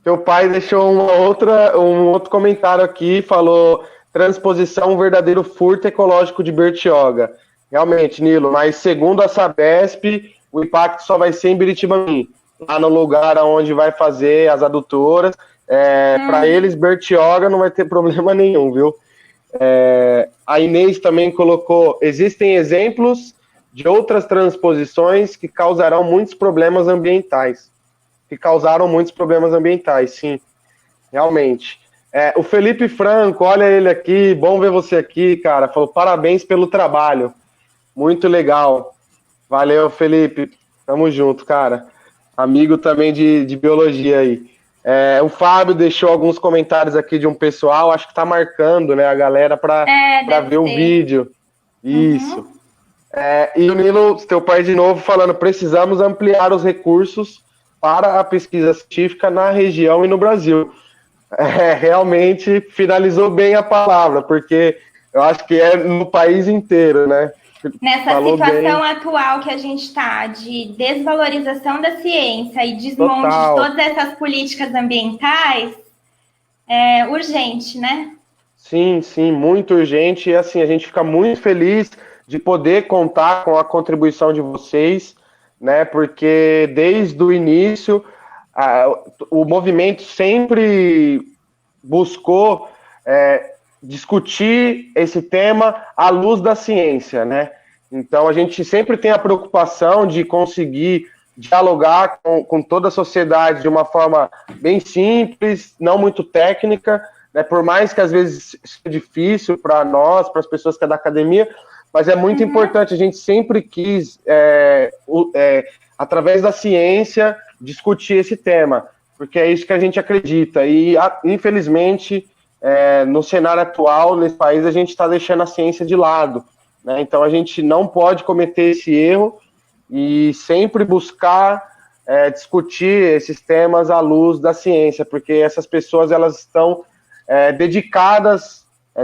Teu pai deixou um outro comentário aqui, falou transposição, um verdadeiro furto ecológico de Bertioga. Realmente, Nilo, mas segundo a Sabesp, o impacto só vai ser em Biritiba-Mirim, lá no lugar onde vai fazer as adutoras. Para eles, Bertioga não vai ter problema nenhum, viu? A Inês também colocou, existem exemplos de outras transposições que causarão muitos problemas ambientais. Que causaram muitos problemas ambientais, sim, realmente. O Felipe Franco, olha ele aqui, bom ver você aqui, cara, falou parabéns pelo trabalho, muito legal. Valeu, Felipe, tamo junto, cara. Amigo também de biologia aí. O Fábio deixou alguns comentários aqui de um pessoal, acho que tá marcando, né, a galera para ver o vídeo. Isso. E o Nilo, teu pai de novo, falando, precisamos ampliar os recursos para a pesquisa científica na região e no Brasil. Realmente finalizou bem a palavra, porque eu acho que é no país inteiro, né?
Nessa situação atual que a gente está, de desvalorização da ciência e desmonte de todas essas políticas ambientais, é urgente, né?
Sim, muito urgente. E assim, a gente fica muito feliz de poder contar com a contribuição de vocês, né? Porque desde o início, o movimento sempre buscou discutir esse tema à luz da ciência, né? Então, a gente sempre tem a preocupação de conseguir dialogar com toda a sociedade de uma forma bem simples, não muito técnica, né? Por mais que às vezes seja difícil para nós, para as pessoas que é da academia, mas é muito importante, a gente sempre quis, através da ciência, discutir esse tema, porque é isso que a gente acredita. E, infelizmente, no cenário atual, nesse país, a gente está deixando a ciência de lado, né? Então, a gente não pode cometer esse erro e sempre buscar discutir esses temas à luz da ciência, porque essas pessoas, elas estão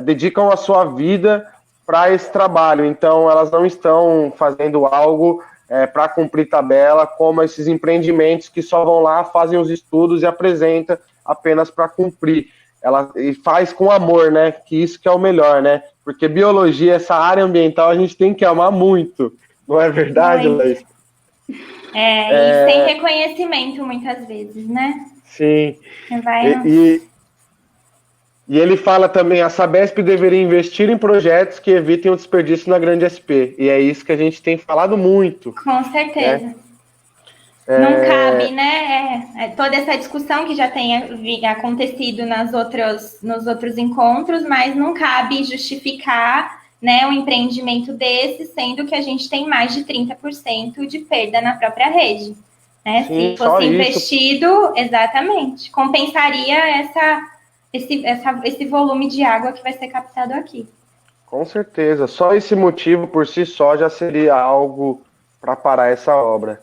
dedicam a sua vida para esse trabalho, então elas não estão fazendo algo para cumprir tabela, como esses empreendimentos que só vão lá, fazem os estudos e apresentam apenas para cumprir. Ela faz com amor, né? Que isso que é o melhor, né? Porque biologia, essa área ambiental, a gente tem que amar muito. Não é verdade, Laís?
E sem reconhecimento, muitas vezes, né?
Sim. E ele fala também, a Sabesp deveria investir em projetos que evitem o desperdício na grande SP. E é isso que a gente tem falado muito.
Com certeza. Né? Não cabe, né? Toda essa discussão que já tem acontecido nos outros encontros, mas não cabe justificar, né, um empreendimento desse, sendo que a gente tem mais de 30% de perda na própria rede. Né?
Sim,
se fosse investido, exatamente, compensaria esse volume de água que vai ser captado aqui.
Com certeza. Só esse motivo por si só já seria algo para parar essa obra.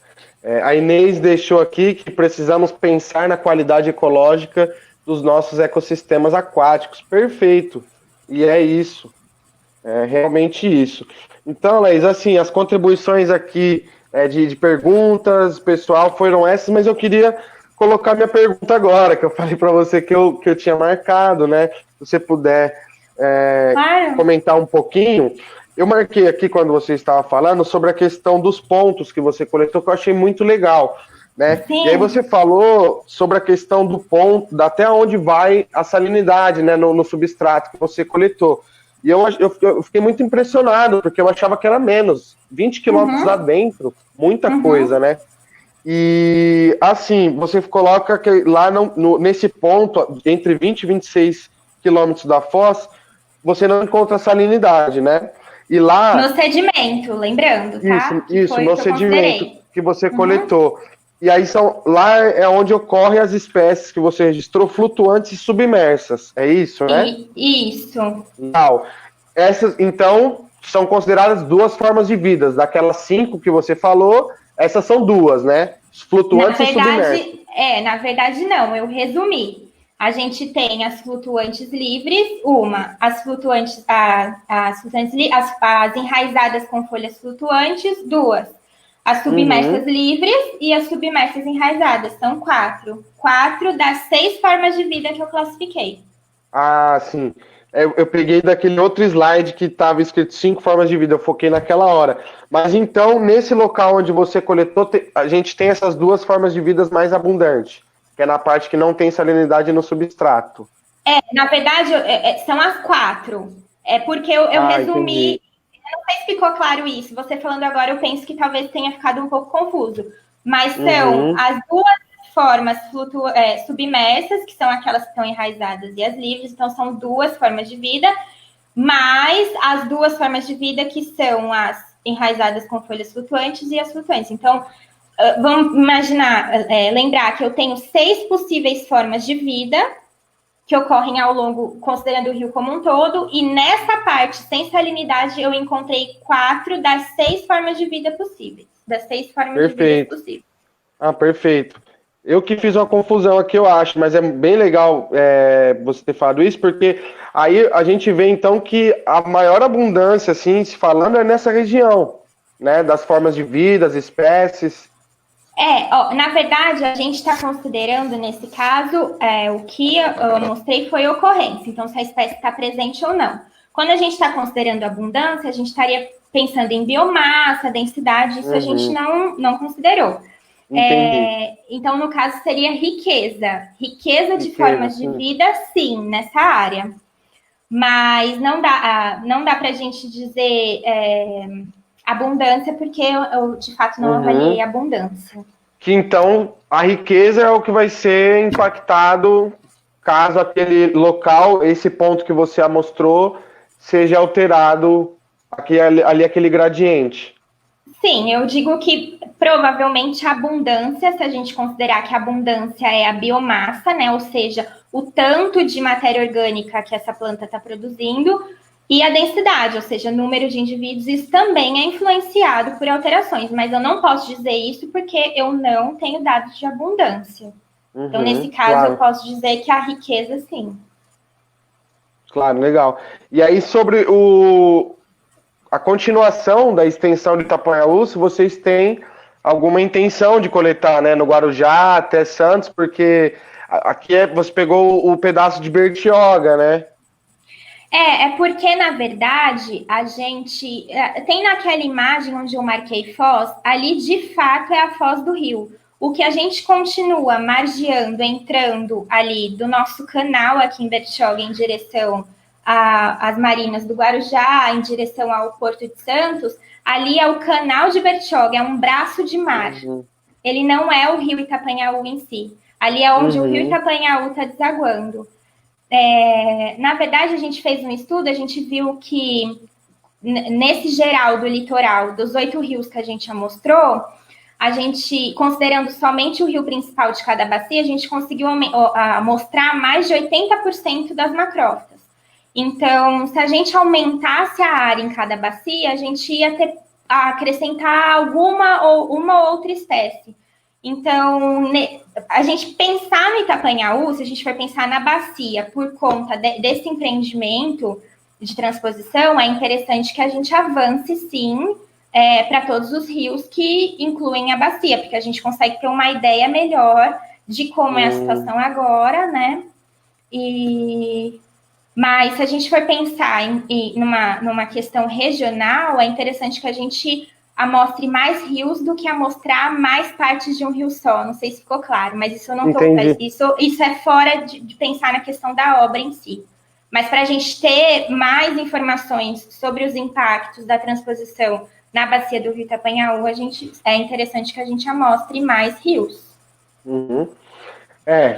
A Inês deixou aqui que precisamos pensar na qualidade ecológica dos nossos ecossistemas aquáticos. Perfeito. E é isso. É realmente isso. Então, Laís, assim, as contribuições aqui de perguntas, pessoal, foram essas, mas eu queria colocar minha pergunta agora, que eu falei para você que eu tinha marcado, né? Se você puder comentar um pouquinho. Eu marquei aqui, quando você estava falando, sobre a questão dos pontos que você coletou, que eu achei muito legal, né? Sim. E aí você falou sobre a questão do ponto, até onde vai a salinidade, né, no substrato que você coletou. E eu fiquei muito impressionado, porque eu achava que era menos. 20 quilômetros lá dentro, muita coisa, né? E, assim, você coloca que lá nesse ponto, entre 20 e 26 quilômetros da foz, você não encontra salinidade, né? E lá...
No sedimento, lembrando, tá?
Isso, no sedimento que você coletou. E aí lá é onde ocorrem as espécies que você registrou flutuantes e submersas. É isso, né?
Isso.
Essas, então, são consideradas duas formas de vida. Daquelas 5 que você falou, essas são duas, né? Flutuantes e submersas.
Na verdade, não. Eu resumi. A gente tem as flutuantes livres, as flutuantes, as enraizadas com folhas flutuantes, 2. As submersas livres e as submersas enraizadas, são 4. 4 das 6 formas de vida que eu classifiquei.
Ah, sim. Eu peguei daquele outro slide que estava escrito 5 formas de vida, eu foquei naquela hora. Mas então, nesse local onde você coletou, a gente tem essas 2 formas de vida mais abundantes, que é na parte que não tem salinidade no substrato.
Na verdade, são as 4. É porque eu resumi. Entendi. Eu não sei se ficou claro isso. Você falando agora, eu penso que talvez tenha ficado um pouco confuso. Mas são as 2 formas submersas, que são aquelas que estão enraizadas, e as livres. Então, são 2 formas de vida, mais as 2 formas de vida que são as enraizadas com folhas flutuantes e as flutuantes. Então, vamos lembrar que eu tenho 6 possíveis formas de vida que ocorrem ao longo, considerando o rio como um todo, e nessa parte, sem salinidade, eu encontrei 4 das 6 formas de vida possíveis. Das 6 formas de vida possíveis.
Ah, perfeito. Eu que fiz uma confusão aqui, eu acho, mas é bem legal você ter falado isso, porque aí a gente vê, então, que a maior abundância, assim, se falando, é nessa região, né, das formas de vida, as espécies.
Na verdade, a gente está considerando, nesse caso, o que eu mostrei foi ocorrência, então se a espécie está presente ou não. Quando a gente está considerando abundância, a gente estaria pensando em biomassa, densidade, isso a gente não considerou. Então, no caso, seria riqueza. Riqueza de formas de vida, sim, nessa área. Mas não dá para a gente dizer abundância, porque eu de fato não avaliei a abundância.
Que então a riqueza é o que vai ser impactado caso aquele local, esse ponto que você mostrou, seja alterado ali aquele gradiente.
Sim, eu digo que provavelmente a abundância, se a gente considerar que a abundância é a biomassa, né? Ou seja, o tanto de matéria orgânica que essa planta está produzindo, e a densidade, ou seja, número de indivíduos, isso também é influenciado por alterações, mas eu não posso dizer isso porque eu não tenho dados de abundância. Então, nesse caso, eu posso dizer que a riqueza, sim.
Claro, legal. E aí, sobre a continuação da extensão de Itapanhaú, se vocês têm alguma intenção de coletar, né, no Guarujá até Santos, porque aqui você pegou o pedaço de Bertioga, né?
É porque, na verdade, a gente tem naquela imagem onde eu marquei Foz, ali de fato é a Foz do Rio. O que a gente continua margeando, entrando ali do nosso canal aqui em Bertioga em direção às marinas do Guarujá, em direção ao Porto de Santos, ali é o canal de Bertioga, é um braço de mar.
Uhum.
Ele não é o rio Itapanhaú em si. Ali é onde o rio Itapanhaú está desaguando. Na verdade, a gente fez um estudo, a gente viu que nesse geral do litoral, dos 8 rios que a gente já mostrou, a gente, considerando somente o rio principal de cada bacia, a gente conseguiu mostrar mais de 80% das macrófitas. Então, se a gente aumentasse a área em cada bacia, a gente ia acrescentar uma outra espécie. Então, a gente pensar no Itapanhaú, se a gente for pensar na bacia por conta desse empreendimento de transposição, é interessante que a gente avance, sim, para todos os rios que incluem a bacia, porque a gente consegue ter uma ideia melhor de como é a situação agora, né? Mas se a gente for pensar numa questão regional, é interessante que a gente amostre mais rios do que amostrar mais partes de um rio só. Não sei se ficou claro, mas isso eu não tô. Isso é fora de pensar na questão da obra em si. Mas para a gente ter mais informações sobre os impactos da transposição na bacia do rio Itapanhaú, é interessante que a gente amostre mais rios.
Uhum.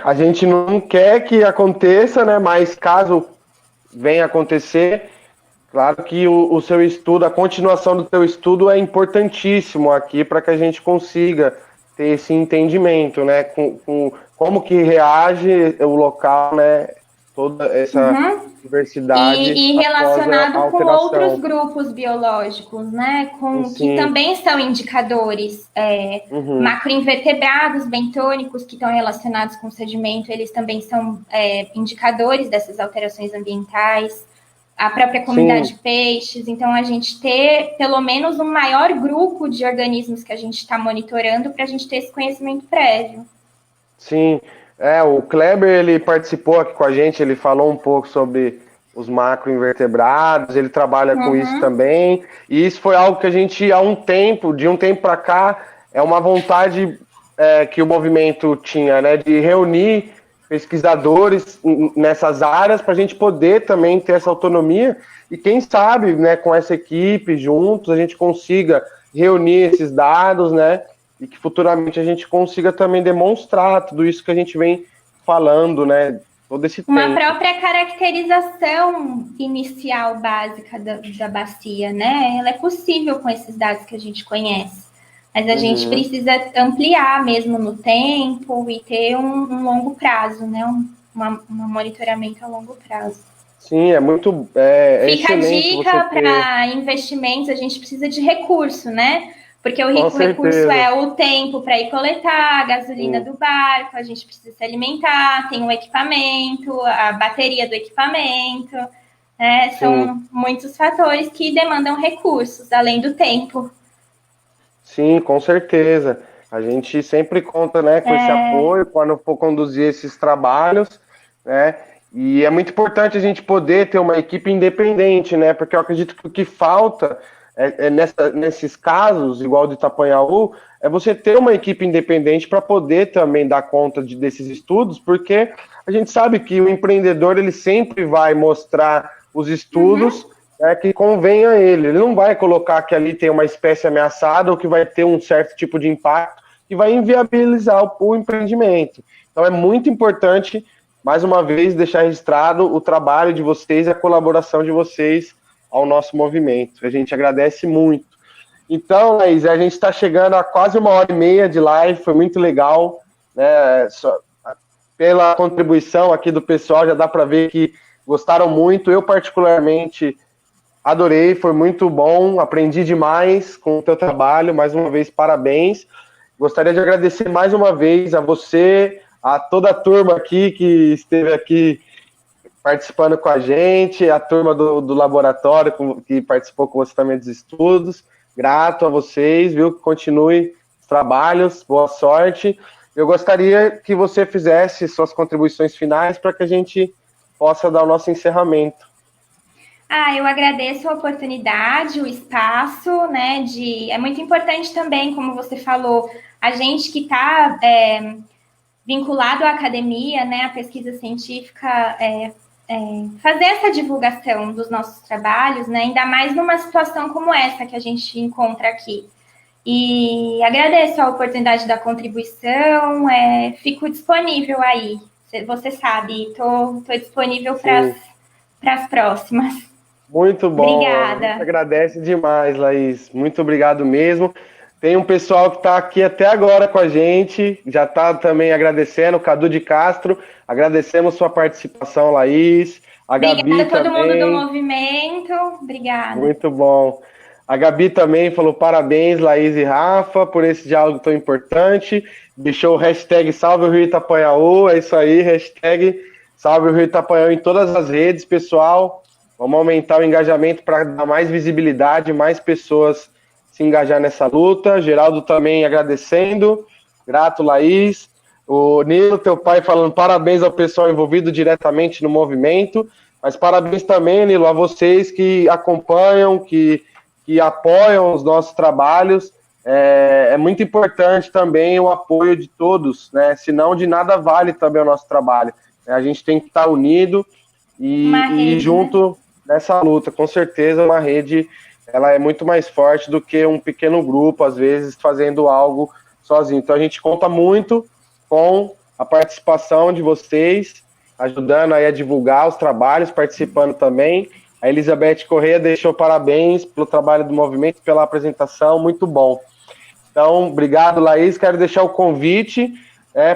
A gente não quer que aconteça, né? Mas caso venha acontecer, claro que o seu estudo, a continuação do seu estudo é importantíssimo aqui para que a gente consiga ter esse entendimento, né? Com como que reage o local, né? Toda essa diversidade.
E relacionado com outros grupos biológicos, né? Que também são indicadores macroinvertebrados, bentônicos, que estão relacionados com o sedimento, eles também são indicadores dessas alterações ambientais. A própria comunidade de peixes, então a gente ter pelo menos um maior grupo de organismos que a gente está monitorando para a gente ter esse conhecimento prévio.
Sim, o Kleber, ele participou aqui com a gente, ele falou um pouco sobre os macroinvertebrados, ele trabalha com isso também, e isso foi algo que a gente, de um tempo para cá, é uma vontade que o movimento tinha, né, de reunir pesquisadores nessas áreas para a gente poder também ter essa autonomia e quem sabe, né, com essa equipe juntos a gente consiga reunir esses dados, né, e que futuramente a gente consiga também demonstrar tudo isso que a gente vem falando, né, todo esse tempo.
Uma própria caracterização inicial básica da bacia, né, ela é possível com esses dados que a gente conhece. Mas a gente precisa ampliar mesmo no tempo e ter um longo prazo, né? Um monitoramento a longo prazo.
Sim, é muito.
Fica a dica para investimentos, a gente precisa de recurso, né? Porque o recurso é o tempo para ir coletar, a gasolina do barco, a gente precisa se alimentar, tem o equipamento, a bateria do equipamento, né? São muitos fatores que demandam recursos, além do tempo.
Sim, com certeza. A gente sempre conta, né, com esse apoio quando for conduzir esses trabalhos, né? E é muito importante a gente poder ter uma equipe independente, né? Porque eu acredito que o que falta nesses casos, igual do Itapanhaú, é você ter uma equipe independente para poder também dar conta desses estudos, porque a gente sabe que o empreendedor ele sempre vai mostrar os estudos que convém a ele. Ele não vai colocar que ali tem uma espécie ameaçada ou que vai ter um certo tipo de impacto que vai inviabilizar o empreendimento. Então é muito importante, mais uma vez, deixar registrado o trabalho de vocês e a colaboração de vocês ao nosso movimento. A gente agradece muito. Então, Laís, a gente está chegando a quase 1h30 de live, foi muito legal, né? Pela contribuição aqui do pessoal, já dá para ver que gostaram muito. Eu, particularmente, adorei, foi muito bom, aprendi demais com o teu trabalho, mais uma vez, parabéns. Gostaria de agradecer mais uma vez a você, a toda a turma aqui que esteve aqui participando com a gente, a turma do laboratório que participou com você também dos estudos. Grato a vocês, viu? Que continue os trabalhos, boa sorte. Eu gostaria que você fizesse suas contribuições finais para que a gente possa dar o nosso encerramento.
Eu agradeço a oportunidade, o espaço, né? É muito importante também, como você falou, a gente que está vinculado à academia, né, à pesquisa científica, fazer essa divulgação dos nossos trabalhos, né? Ainda mais numa situação como essa que a gente encontra aqui. E agradeço a oportunidade da contribuição, fico disponível aí. Você sabe, estou disponível para as próximas.
Muito bom, a gente
Obrigada.
agradece demais, Laís. Muito obrigado mesmo. Tem um pessoal que está aqui até agora com a gente, já está também agradecendo, o Cadu de Castro. Agradecemos sua participação, Laís. A Gabi
Obrigada a todo mundo do
também.
movimento. Obrigada.
Muito bom. A Gabi também falou parabéns, Laís e Rafa, por esse diálogo tão importante. Deixou o hashtag Salve o Rio Itapanhaú. É isso aí, hashtag Salve o Rio Itapanhaú em todas as redes, pessoal. Vamos aumentar o engajamento para dar mais visibilidade, mais pessoas se engajar nessa luta. Geraldo também agradecendo. Grato, Laís. O Nilo, teu pai, falando parabéns ao pessoal envolvido diretamente no movimento. Mas parabéns também, Nilo, a vocês que acompanham, que apoiam os nossos trabalhos. É muito importante também o apoio de todos, né? Senão de nada vale também o nosso trabalho. A gente tem que estar unido e junto, né, nessa luta. Com certeza uma rede ela é muito mais forte do que um pequeno grupo, às vezes, fazendo algo sozinho. Então a gente conta muito com a participação de vocês, ajudando aí a divulgar os trabalhos, participando também. A Elizabeth Corrêa deixou parabéns pelo trabalho do movimento, pela apresentação, muito bom. Então, obrigado, Laís. Quero deixar o convite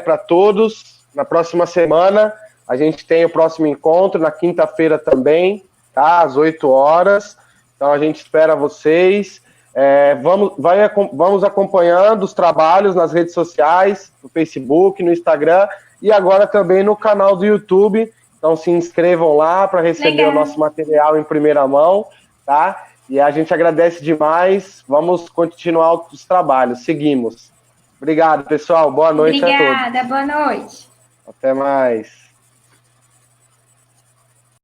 para todos. Na próxima semana, a gente tem o próximo encontro, na quinta-feira também, tá? Às 8 horas. Então, a gente espera vocês. Vamos acompanhando os trabalhos nas redes sociais, no Facebook, no Instagram e agora também no canal do YouTube. Então se inscrevam lá para receber o nosso material em primeira mão, tá? E a gente agradece demais. Vamos continuar os trabalhos. Seguimos. Obrigado, pessoal. Boa noite a todos.
Obrigada, boa noite.
Até mais.